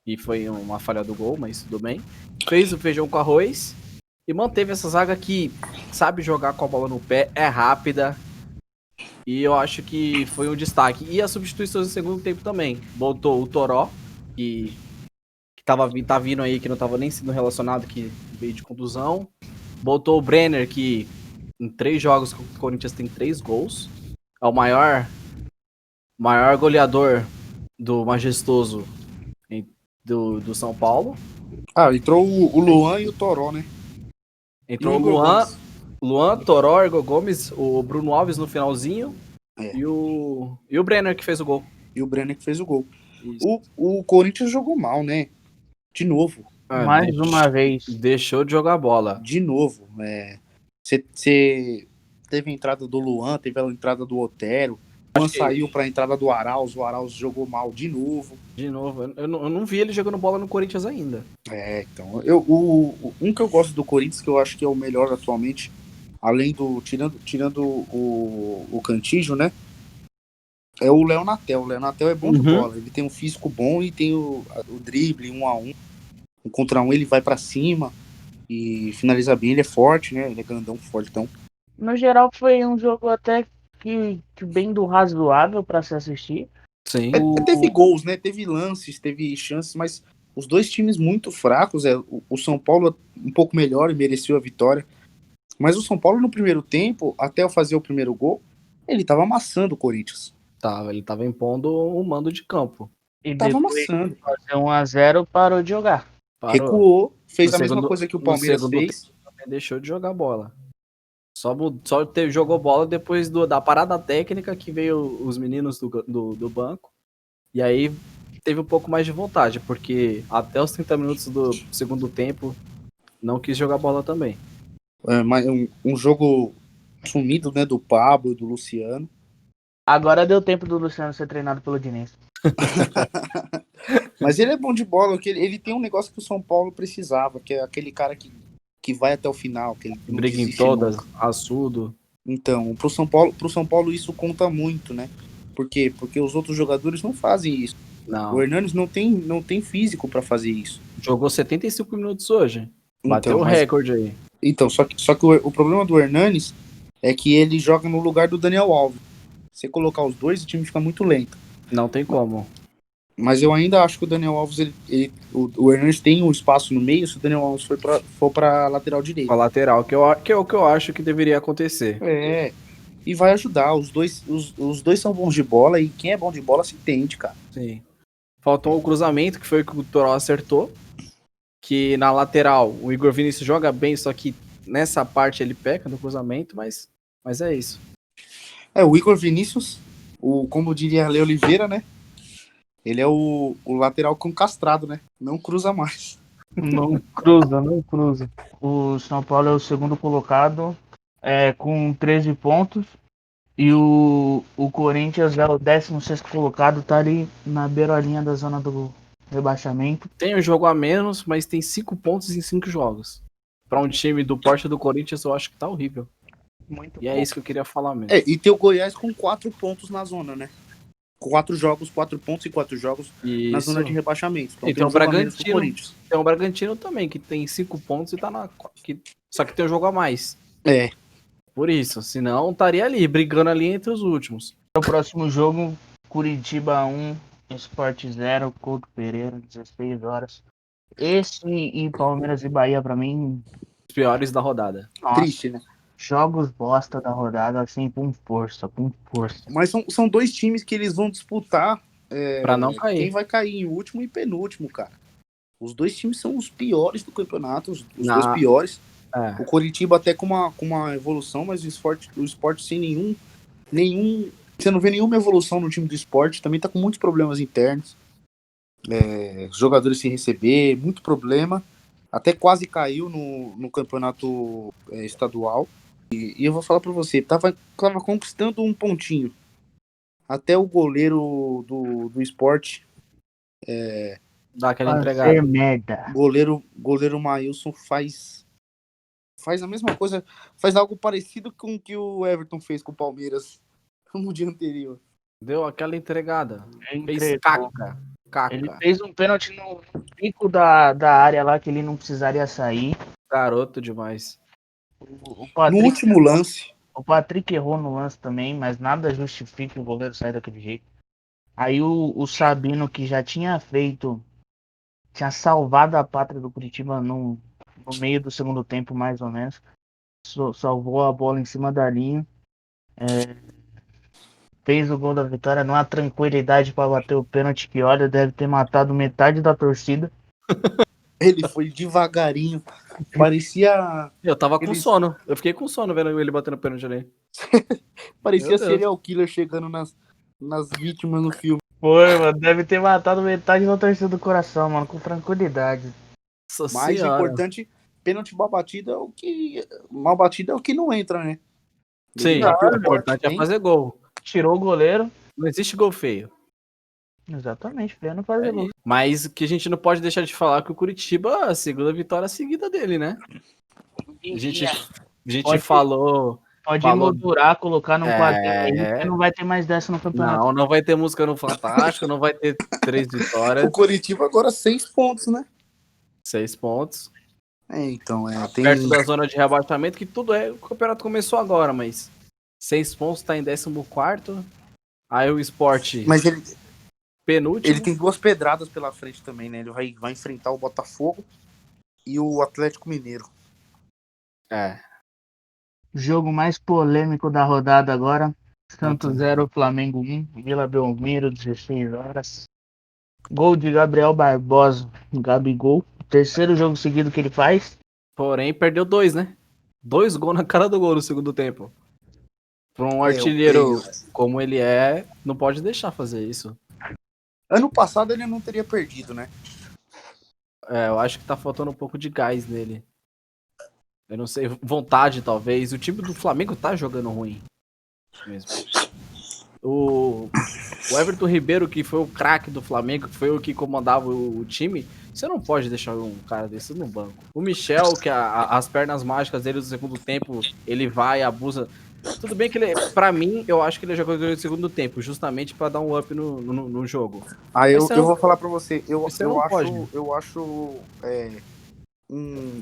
Speaker 2: E foi uma falha do gol, mas tudo bem. Fez o feijão com arroz e manteve essa zaga que sabe jogar com a bola no pé, é rápida. E eu acho que foi um destaque. E as substituições no segundo tempo também. Botou o Toró, que tá vindo aí, que não tava nem sendo relacionado, que veio de contusão. Botou o Brenner, que em 3 jogos o Corinthians tem 3 gols. É o maior goleador do majestoso do São Paulo.
Speaker 3: Ah, entrou o Luan e o Toró, né?
Speaker 2: Entrou
Speaker 3: E
Speaker 2: o
Speaker 3: Igor Gomes.
Speaker 2: Luan, Toró, Igor Gomes, o Bruno Alves no finalzinho
Speaker 3: É.
Speaker 2: e o Brenner que fez o gol.
Speaker 3: E o Brenner que fez o gol.
Speaker 2: Isso.
Speaker 3: O Corinthians jogou mal, né? De novo.
Speaker 1: Mais uma vez.
Speaker 2: Deixou de jogar bola.
Speaker 3: De novo. Você teve a entrada do Luan, teve a entrada do Otero. O Luan saiu para a entrada do Arauz. O Arauz jogou mal de novo.
Speaker 2: De novo. Eu não vi ele jogando bola no Corinthians ainda.
Speaker 3: Então. Um que eu gosto do Corinthians, que eu acho que é o melhor atualmente, além do. Tirando o Cantígio, né? É o Léo Natel. O Léo Natel é bom de bola. Ele tem um físico bom e tem o drible 1-1. Um contra um ele vai pra cima e finaliza bem. Ele é forte, né? Ele é grandão, fortão.
Speaker 1: No geral foi um jogo até que bem do razoável pra se assistir.
Speaker 2: Sim.
Speaker 3: Teve gols, né? Teve lances, teve chances, mas os dois times muito fracos. O São Paulo um pouco melhor e mereceu a vitória. Mas o São Paulo no primeiro tempo, até eu fazer o primeiro gol, ele tava amassando o Corinthians.
Speaker 2: Ele tava impondo o mando de campo.
Speaker 1: E
Speaker 3: Tava
Speaker 1: depois
Speaker 3: amassando.
Speaker 1: de fazer 1-0, parou de jogar.
Speaker 2: Parou.
Speaker 3: Recuou, fez
Speaker 2: No
Speaker 3: a mesma
Speaker 2: segundo-
Speaker 3: coisa que o
Speaker 2: no
Speaker 3: Palmeiras
Speaker 2: segundo
Speaker 3: fez.
Speaker 2: Deixou de jogar bola. Só jogou bola depois da parada técnica que veio os meninos do banco. E aí teve um pouco mais de vontade, porque até os 30 minutos do segundo tempo não quis jogar bola também.
Speaker 3: Mas um jogo sumido, né? Do Pablo, do Luciano.
Speaker 1: Agora deu tempo do Luciano ser treinado pelo Diniz.
Speaker 3: Mas ele é bom de bola, que ele tem um negócio que o São Paulo precisava, que é aquele cara que vai até o final, que ele não
Speaker 2: Briga em
Speaker 3: desiste
Speaker 2: todas,
Speaker 3: nunca.
Speaker 2: assudo.
Speaker 3: Então, pro São Paulo isso conta muito, né? Por quê? Porque os outros jogadores não fazem isso.
Speaker 2: Não.
Speaker 3: O Hernanes não tem físico pra fazer isso.
Speaker 2: Jogou 75 minutos hoje. Bateu
Speaker 3: Então,
Speaker 2: o recorde aí.
Speaker 3: Então, só que o problema do Hernanes é que ele joga no lugar do Daniel Alves. Se colocar os dois, o time fica muito lento.
Speaker 2: Não tem como.
Speaker 3: Mas eu ainda acho que o Daniel Alves, o Hernanes tem um espaço no meio, se o Daniel Alves for pra lateral direita.
Speaker 2: A lateral, que é o que eu acho que deveria acontecer.
Speaker 3: E vai ajudar. Os dois são bons de bola e quem é bom de bola se entende, cara.
Speaker 2: Sim. Faltou o cruzamento, que foi o que o Toró acertou. Que na lateral o Igor Vinícius joga bem, só que nessa parte ele peca no cruzamento, mas é isso.
Speaker 3: O Igor Vinícius, como diria a Leo Oliveira, né? Ele é o lateral castrado, né? Não cruza mais.
Speaker 1: Não cruza. O São Paulo é o segundo colocado, com 13 pontos. E o Corinthians é o 16º colocado, tá ali na beirolinha da zona do rebaixamento.
Speaker 2: Tem um jogo a menos, mas tem 5 pontos em 5 jogos. Pra um time do porte do Corinthians, eu acho que tá horrível.
Speaker 1: Muito
Speaker 2: E é isso que eu queria falar mesmo.
Speaker 3: E tem o Goiás com 4 pontos na zona, né? 4 jogos, 4 pontos e 4 jogos na zona de rebaixamento.
Speaker 2: Então tem o Bragantino também, que tem 5 pontos e tá só que tem um jogo a mais. Por isso, senão estaria ali, brigando ali entre os últimos.
Speaker 1: O próximo jogo, Curitiba 1, Sport 0, Couto Pereira, 16 horas. Esse e Palmeiras e Bahia, pra mim...
Speaker 2: Os piores da rodada.
Speaker 1: Nossa,
Speaker 3: triste, né?
Speaker 1: Jogos bosta da rodada, assim, com força.
Speaker 3: Mas são dois times que eles vão disputar
Speaker 2: pra não cair.
Speaker 3: Quem vai cair em último e penúltimo, cara. Os dois times são os piores do campeonato, os dois piores. O Coritiba até com uma evolução, mas o Sport sem nenhum... Você não vê nenhuma evolução no time do Sport, também tá com muitos problemas internos. Jogadores sem receber, muito problema. Até quase caiu no campeonato estadual. E eu vou falar pra você, tava conquistando um pontinho. Até o goleiro do Sport
Speaker 2: Dá aquela
Speaker 1: Pra
Speaker 2: entregada.
Speaker 1: ser merda.
Speaker 3: Goleiro Maílson faz a mesma coisa, faz algo parecido com o que o Everton fez com o Palmeiras no dia anterior.
Speaker 2: Deu aquela entregada.
Speaker 1: Ele
Speaker 2: Fez
Speaker 1: entregou.
Speaker 2: caca.
Speaker 1: Ele
Speaker 2: Caca.
Speaker 1: fez um pênalti no pico da área lá que ele não precisaria sair.
Speaker 2: Garoto demais.
Speaker 1: O
Speaker 3: No
Speaker 1: Patrick,
Speaker 3: último lance,
Speaker 1: o Patrick errou no lance também, mas nada justifica o goleiro sair daquele jeito. Aí o Sabino, que já tinha feito, tinha salvado a pátria do Curitiba no meio do segundo tempo, mais ou menos. Salvou a bola em cima da linha. Fez o gol da vitória numa tranquilidade para bater o pênalti que, olha, deve ter matado metade da torcida.
Speaker 3: ele foi devagarinho. Parecia
Speaker 2: Eu tava com
Speaker 3: Eles-
Speaker 2: sono. Eu fiquei com sono vendo ele batendo pênalti ali.
Speaker 3: parecia
Speaker 2: Meu Deus.
Speaker 3: serial killer chegando nas vítimas no filme.
Speaker 1: Foi, mano, deve ter matado metade da torcida do coração, mano, com tranquilidade.
Speaker 2: Nossa
Speaker 3: Mas o
Speaker 2: senhora.
Speaker 3: importante, pênalti mal batido é o que. Mal batido é o que não entra, né?
Speaker 2: Sim,
Speaker 3: Ele bateu
Speaker 2: o importante é
Speaker 3: bem.
Speaker 2: fazer gol.
Speaker 1: Tirou o goleiro.
Speaker 2: Não existe gol feio.
Speaker 1: Exatamente, feio não faz
Speaker 2: É
Speaker 1: gol.
Speaker 2: isso. Mas o que a gente não pode deixar de falar é que o Curitiba, a segunda vitória seguida dele, né? A gente
Speaker 1: Pode-
Speaker 2: falou.
Speaker 1: Pode
Speaker 2: falou
Speaker 1: emoldurar, colocar num quadrinho aí,
Speaker 2: É.
Speaker 1: porque não vai ter mais dessa no campeonato.
Speaker 2: Não vai ter música no Fantástico, não vai ter 3
Speaker 3: O
Speaker 2: vitórias,
Speaker 3: Coritiba agora 6 pontos, né?
Speaker 2: 6 pontos.
Speaker 3: Então, tem.
Speaker 2: Perto da zona de rebaixamento, que tudo é. O campeonato começou agora, mas 6 pontos tá em 14º. Aí o Sport
Speaker 3: Mas ele
Speaker 2: penúltimo.
Speaker 3: tem 2 pedradas pela frente também, né? Ele vai enfrentar o Botafogo e o Atlético Mineiro.
Speaker 2: É.
Speaker 1: Jogo mais polêmico da rodada agora. Santos
Speaker 2: Santos.
Speaker 1: 0, Flamengo 1, Vila Belmiro, 16 horas. Gol de Gabriel Barbosa, Gabigol. Terceiro jogo seguido que ele faz.
Speaker 2: Porém, perdeu 2, né? 2 gols na cara do gol no segundo tempo. Para um artilheiro como ele é, não pode deixar fazer isso.
Speaker 3: Ano passado ele não teria perdido, né?
Speaker 2: É, eu acho que tá faltando um pouco de gás nele. Eu não sei, vontade talvez. O time do Flamengo tá jogando ruim. Mesmo. O Everton Ribeiro, que foi o craque do Flamengo, que foi o que comandava o time, você não pode deixar um cara desse no banco. O Michel, que as pernas mágicas dele no segundo tempo, ele vai, abusa. Tudo bem que ele, pra mim, eu acho que ele jogou no segundo tempo, justamente pra dar um up no jogo.
Speaker 3: Eu
Speaker 2: Esse não-
Speaker 3: vou falar pra você,
Speaker 2: esse não pode.
Speaker 3: eu acho um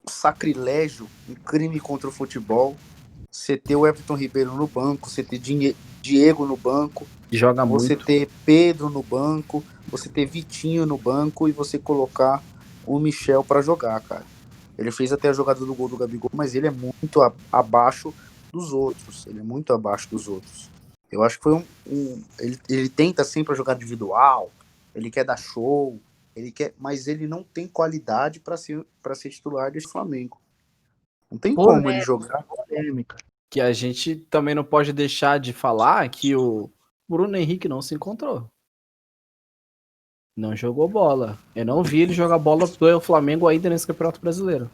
Speaker 3: sacrilégio, um crime contra o futebol, você ter o Everton Ribeiro no banco, você ter Diego no banco,
Speaker 2: Joga
Speaker 3: você
Speaker 2: muito.
Speaker 3: ter Pedro no banco, você ter Vitinho no banco e você colocar o Michel pra jogar, cara. Ele fez até a jogada do gol do Gabigol, mas ele é muito abaixo dos outros. Ele é muito abaixo dos outros. Eu acho que foi ele tenta sempre a jogada individual, ele quer dar show, mas ele não tem qualidade para ser titular desse Flamengo. Não tem como ele jogar.
Speaker 1: Polêmica.
Speaker 2: Que a gente também não pode deixar de falar que o Bruno Henrique não se encontrou. Não jogou bola. Eu não vi ele jogar bola do Flamengo ainda nesse Campeonato Brasileiro.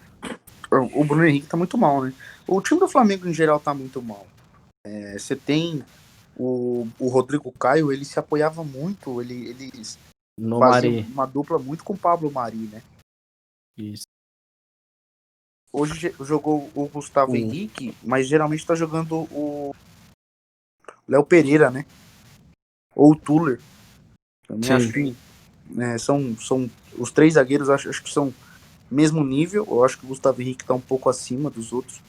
Speaker 3: O Bruno Henrique tá muito mal, né? O time do Flamengo em geral tá muito mal. Você tem o Rodrigo Caio, ele se apoiava muito, ele
Speaker 2: No
Speaker 3: fazia
Speaker 2: Mari.
Speaker 3: uma dupla muito com o Pablo Mari, né?
Speaker 2: Isso.
Speaker 3: Hoje jogou o Gustavo
Speaker 2: O-
Speaker 3: Henrique, mas geralmente tá jogando o Léo Pereira, né? Ou o Tuller. Também
Speaker 2: Sim.
Speaker 3: acho que são os 3 zagueiros, acho que são mesmo nível. Eu acho que o Gustavo Henrique tá um pouco acima dos outros,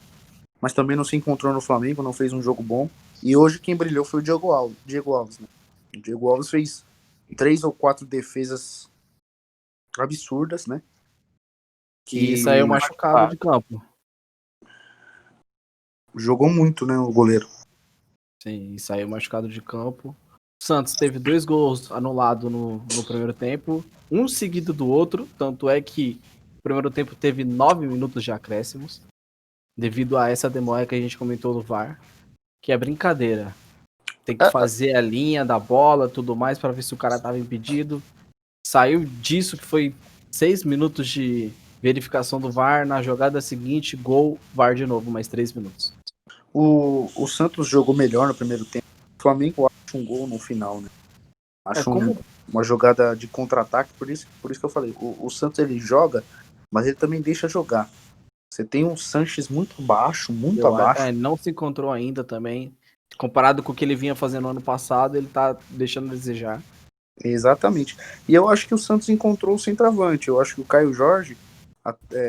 Speaker 3: mas também não se encontrou no Flamengo, não fez um jogo bom. E hoje quem brilhou foi o Diego Alves, né? O Diego Alves fez 3 ou 4 defesas absurdas, né?
Speaker 2: Que saiu machucado de campo.
Speaker 3: Jogou muito, né, o goleiro.
Speaker 2: Sim, saiu machucado de campo. O Santos teve 2 gols anulados no primeiro tempo, um seguido do outro, tanto é que o primeiro tempo teve 9 minutos de acréscimos, devido a essa demora que a gente comentou do VAR, que é brincadeira. Tem que fazer a linha da bola, tudo mais, para ver se o cara tava impedido. Saiu disso que foi 6 minutos de verificação do VAR, na jogada seguinte, gol, VAR de novo, mais 3 minutos.
Speaker 3: O Santos jogou melhor no primeiro tempo. O Flamengo acha um gol no final, né? uma jogada de contra-ataque, por isso que eu falei, o Santos ele joga, mas ele também deixa jogar. Você tem um Sanches muito baixo, muito abaixo.
Speaker 2: Não se encontrou ainda também. Comparado com o que ele vinha fazendo no ano passado, ele tá deixando a desejar.
Speaker 3: Exatamente. E eu acho que o Santos encontrou o centroavante. Eu acho que o Caio Jorge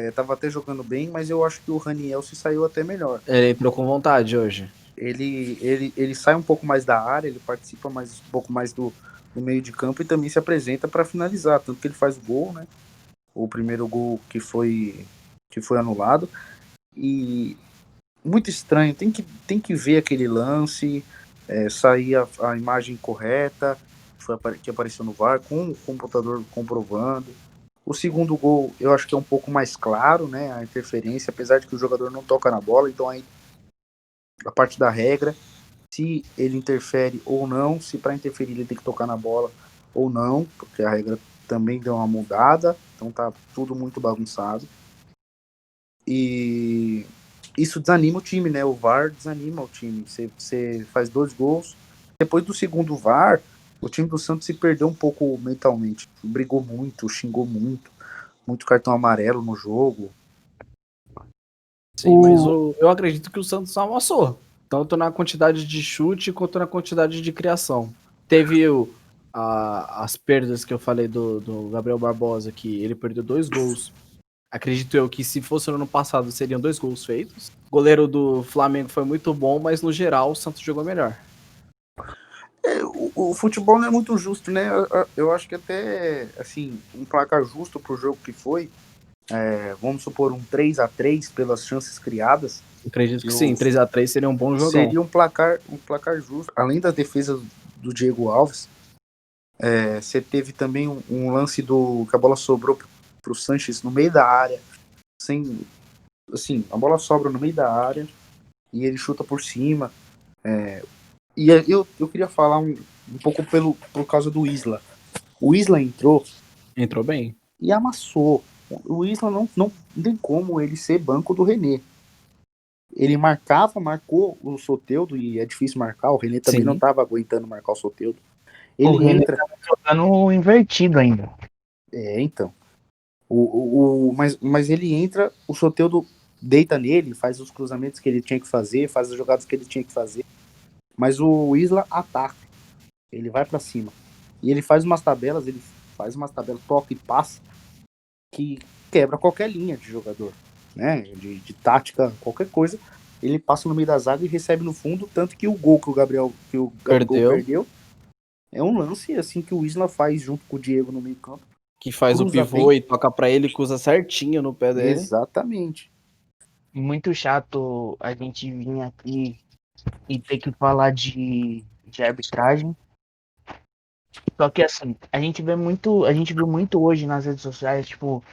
Speaker 3: estava até jogando bem, mas eu acho que o Raniel se saiu até melhor.
Speaker 2: Ele entrou com vontade hoje.
Speaker 3: Ele sai um pouco mais da área, ele participa um pouco mais do meio de campo e também se apresenta para finalizar. Tanto que ele faz o gol, né? O primeiro gol que foi anulado. E muito estranho, tem que ver aquele lance, sair a imagem correta, que apareceu no VAR, com o computador comprovando. O segundo gol, eu acho que é um pouco mais claro, né, a interferência, apesar de que o jogador não toca na bola, então aí a parte da regra, se ele interfere ou não, se para interferir ele tem que tocar na bola ou não, porque a regra também deu uma mudada, então tá tudo muito bagunçado. E isso desanima o time, né? O VAR desanima o time. Você faz 2 gols. Depois do segundo VAR, o time do Santos se perdeu um pouco mentalmente. Brigou muito, xingou muito cartão amarelo no jogo.
Speaker 2: Sim, mas eu acredito que o Santos amassou. Tanto na quantidade de chute quanto na quantidade de criação. Teve as perdas que eu falei do Gabriel Barbosa, que ele perdeu 2 gols. Acredito eu que se fosse no ano passado seriam 2 gols feitos. O goleiro do Flamengo foi muito bom, mas no geral o Santos jogou melhor.
Speaker 3: O futebol não é muito justo, né? Eu acho que até, assim, um placar justo pro jogo que foi, vamos supor um 3-3 pelas chances criadas.
Speaker 2: Acredito que sim, 3-3 seria um bom jogão.
Speaker 3: Seria um placar justo. Além da defesa do Diego Alves, você teve também um lance que a bola sobrou pro Sanches no meio da área, assim, a bola sobra no meio da área e ele chuta por cima. E eu queria falar um pouco por causa do Isla. O Isla entrou
Speaker 2: bem
Speaker 3: e amassou. O Isla não tem como ele ser banco do René. Ele marcou o Soteldo, e é difícil marcar, o René também não estava aguentando marcar o Soteldo.
Speaker 1: O René tá jogando invertido ainda.
Speaker 3: Então. Mas ele entra, o Soteldo deita nele, faz os cruzamentos que ele tinha que fazer, faz as jogadas que ele tinha que fazer. Mas o Isla ataca. Ele vai para cima. E ele faz umas tabelas, toca e passa, que quebra qualquer linha de jogador, né? De tática, qualquer coisa. Ele passa no meio da zaga e recebe no fundo, tanto que o gol que o Gabigol perdeu é um lance assim que o Isla faz junto com o Diego no meio campo.
Speaker 2: Que faz o pivô e toca pra ele, cruza certinho no pé dele.
Speaker 3: Exatamente.
Speaker 1: Muito chato a gente vir aqui e ter que falar de arbitragem. Só que assim, a gente viu muito hoje nas redes sociais, tipo,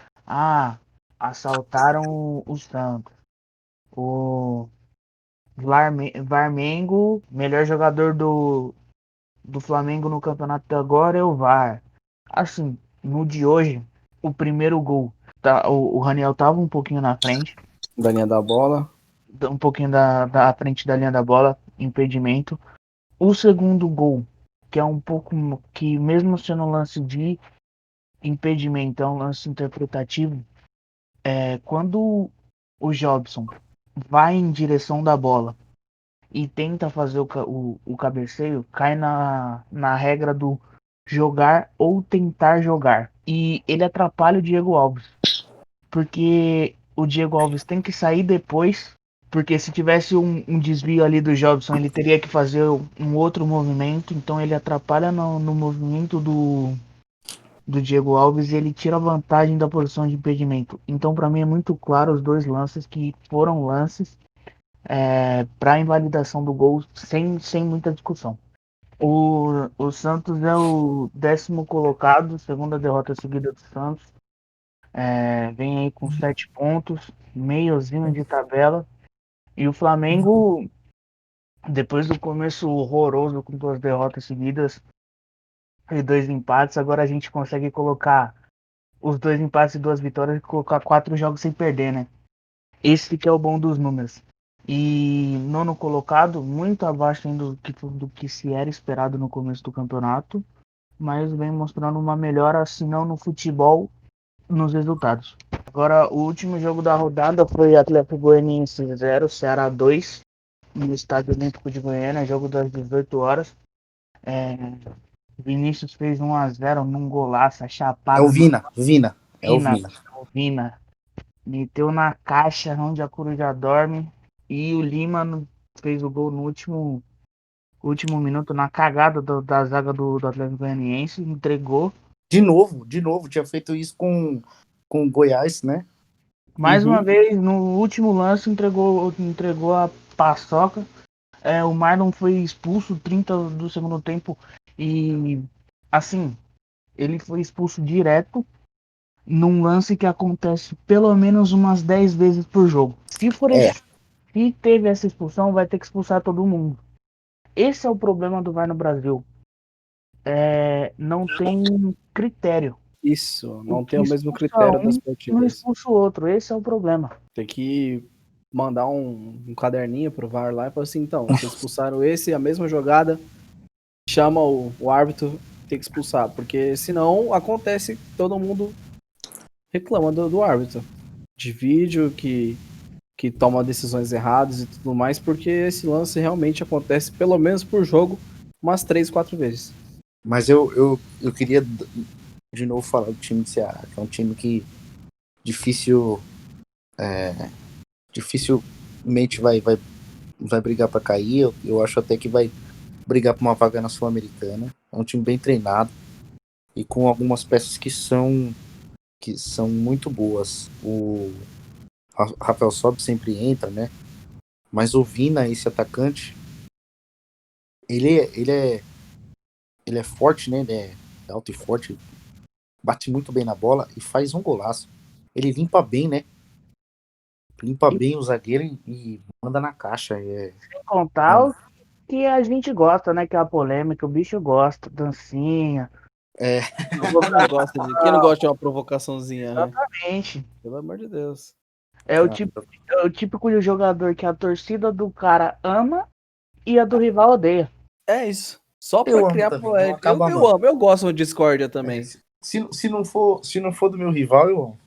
Speaker 1: assaltaram o Santos. O Varmengo, melhor jogador do Flamengo no campeonato agora é o VAR. Assim, no de hoje, o primeiro gol, o Raniel tava um pouquinho na frente.
Speaker 2: Da linha da bola.
Speaker 1: Um pouquinho da frente da linha da bola, impedimento. O segundo gol, que é um pouco que mesmo sendo um lance de impedimento, é um lance interpretativo, quando o Jobson vai em direção da bola e tenta fazer o cabeceio, cai na regra do jogar ou tentar jogar. E ele atrapalha o Diego Alves. Porque o Diego Alves tem que sair depois. Porque se tivesse um desvio ali do Jobson, ele teria que fazer um outro movimento. Então ele atrapalha no movimento do Diego Alves e ele tira vantagem da posição de impedimento. Então, para mim, é muito claro os dois lances que foram lances para invalidação do gol sem muita discussão. O Santos é o 10º colocado, segunda derrota seguida do Santos. Vem aí com 7 pontos, meiozinho de tabela. E o Flamengo, depois do começo horroroso com 2 derrotas seguidas e 2 empates, agora a gente consegue colocar os 2 empates e 2 vitórias e colocar 4 jogos sem perder, né? Esse que é o bom dos números. E nono colocado, muito abaixo ainda do que se era esperado no começo do campeonato. mas vem mostrando uma melhora, se não no futebol, nos resultados. Agora, o último jogo da rodada foi Atlético Goianiense 0, Ceará 2, no Estádio Olímpico de Goiânia, jogo das 18 horas. É, Vinícius fez 1-0 num golaço, a
Speaker 3: É o
Speaker 1: chapada do
Speaker 3: Vina. É o
Speaker 1: Vina,
Speaker 3: Vina.
Speaker 1: Vina. Meteu na caixa onde a coruja dorme. E o Lima fez o gol no último minuto, na cagada da zaga do Atlético Goianiense. Entregou.
Speaker 3: De novo, tinha feito isso com o Goiás, né?
Speaker 1: Mais uma
Speaker 2: Uhum.
Speaker 1: vez, no último lance, entregou a paçoca. O Marlon foi expulso 30 do segundo tempo. E, assim, ele foi expulso direto num lance que acontece pelo menos umas 10 vezes por jogo.
Speaker 3: É.
Speaker 1: Se teve essa expulsão, vai ter que expulsar todo mundo. Esse é o problema do VAR no Brasil. Não tem critério.
Speaker 2: Isso,
Speaker 1: O
Speaker 2: não tem
Speaker 1: que
Speaker 2: o mesmo
Speaker 1: expulsa
Speaker 2: critério das
Speaker 1: um, não
Speaker 2: partidas.
Speaker 1: expulsa o outro. Esse é o problema.
Speaker 2: Tem que mandar um caderninho pro VAR lá e falar assim, então, vocês expulsaram esse, a mesma jogada, chama o árbitro, tem que expulsar, porque senão acontece todo mundo reclamando do árbitro. De vídeo que toma decisões erradas e tudo mais, porque esse lance realmente acontece pelo menos por jogo umas 3, 4 vezes.
Speaker 3: Mas eu queria de novo falar do time de Ceará, que é um time que difícil, dificilmente vai brigar para cair. Eu acho até que vai brigar por uma vaga na Sul-Americana. É um time bem treinado e com algumas peças que são muito boas. O Rafael Sobis sempre entra, né? Mas o Vina, esse atacante, ele, é- ele, é, ele é forte, né? Ele é alto e forte, bate muito bem na bola e faz um golaço. Ele limpa bem, né? Limpa
Speaker 1: E
Speaker 3: bem o zagueiro e manda na caixa.
Speaker 1: sem
Speaker 3: É
Speaker 1: contar
Speaker 3: um,
Speaker 1: o que a gente gosta, né? Que é a polêmica, o bicho gosta, dancinha.
Speaker 3: é,
Speaker 2: Quem não gosta de uma provocaçãozinha, né?
Speaker 1: Exatamente.
Speaker 2: Pelo amor de Deus.
Speaker 1: É o tipo, é o típico de jogador que a torcida do cara ama e a do rival odeia.
Speaker 2: É isso. Só pra
Speaker 3: eu amo
Speaker 2: criar
Speaker 3: também, não
Speaker 2: polêmica. Eu,
Speaker 3: acaba
Speaker 2: eu
Speaker 3: amando.
Speaker 2: amo, eu gosto de discórdia também.
Speaker 3: Se não for do meu rival, eu amo.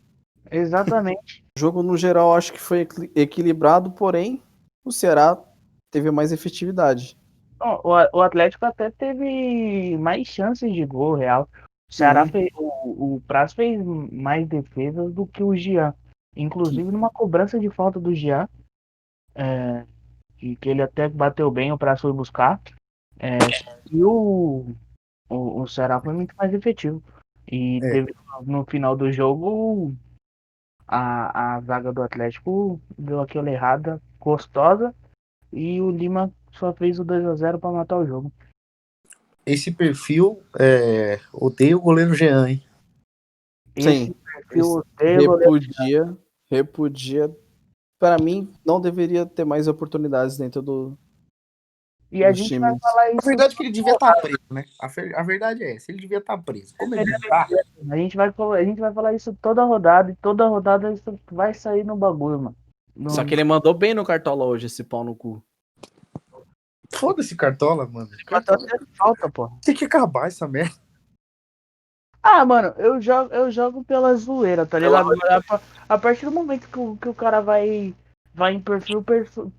Speaker 1: Exatamente.
Speaker 2: O jogo, no geral, acho que foi equilibrado, porém, o Ceará teve mais efetividade.
Speaker 1: Bom, o Atlético até teve mais chances de gol real. O Ceará
Speaker 2: Sim.
Speaker 1: fez, o Praz fez mais defesas do que o Jean. Inclusive numa cobrança de falta do Jean, que ele até bateu bem, o Praz foi buscar. E o Ceará foi muito mais efetivo. E
Speaker 3: É,
Speaker 1: teve no final do jogo a zaga do Atlético deu aquela errada gostosa e o Lima só fez o 2-0 para matar o jogo.
Speaker 3: esse perfil odeia o goleiro Jean, hein?
Speaker 1: Esse
Speaker 2: Sim.
Speaker 1: perfil odeia o goleiro.
Speaker 2: Repudia. Para mim, não deveria ter mais oportunidades dentro
Speaker 1: E a
Speaker 2: dos
Speaker 1: gente vai
Speaker 2: times.
Speaker 1: falar
Speaker 3: A
Speaker 1: isso
Speaker 3: verdade é que ele devia estar preso, né? A verdade é essa, ele devia estar preso. Como ele não tá,
Speaker 1: a gente vai falar isso toda rodada e toda rodada isso vai sair no bagulho, mano.
Speaker 2: Só que ele mandou bem no Cartola hoje, esse pau no cu.
Speaker 3: foda-se Cartola, mano.
Speaker 1: Matou
Speaker 3: Cartola
Speaker 1: até falta, pô.
Speaker 3: tem que acabar essa merda.
Speaker 1: Ah, mano, eu jogo pela zoeira, tá ligado? A partir do momento que o cara vai em perfil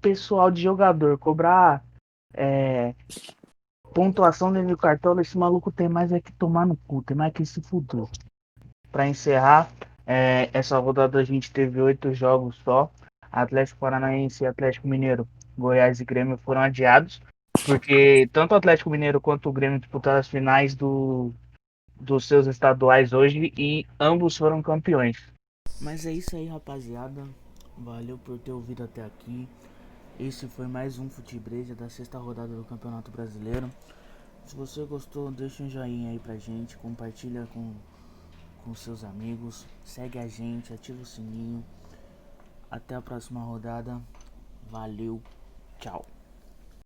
Speaker 1: pessoal de jogador, cobrar pontuação dentro do cartão, esse maluco tem mais é que tomar no cu, tem mais que se fuder. Pra encerrar, essa rodada a gente teve 8 jogos só. Atlético Paranaense, Atlético Mineiro, Goiás e Grêmio foram adiados, porque tanto o Atlético Mineiro quanto o Grêmio disputaram as finais dos seus estaduais hoje e ambos foram campeões. Mas é isso aí, rapaziada. Valeu por ter ouvido até aqui. Esse foi mais um Futebreja da sexta rodada do Campeonato Brasileiro. Se você gostou, deixa um joinha aí pra gente, compartilha com seus amigos, segue a gente, ativa o sininho. Até a próxima rodada. Valeu, tchau.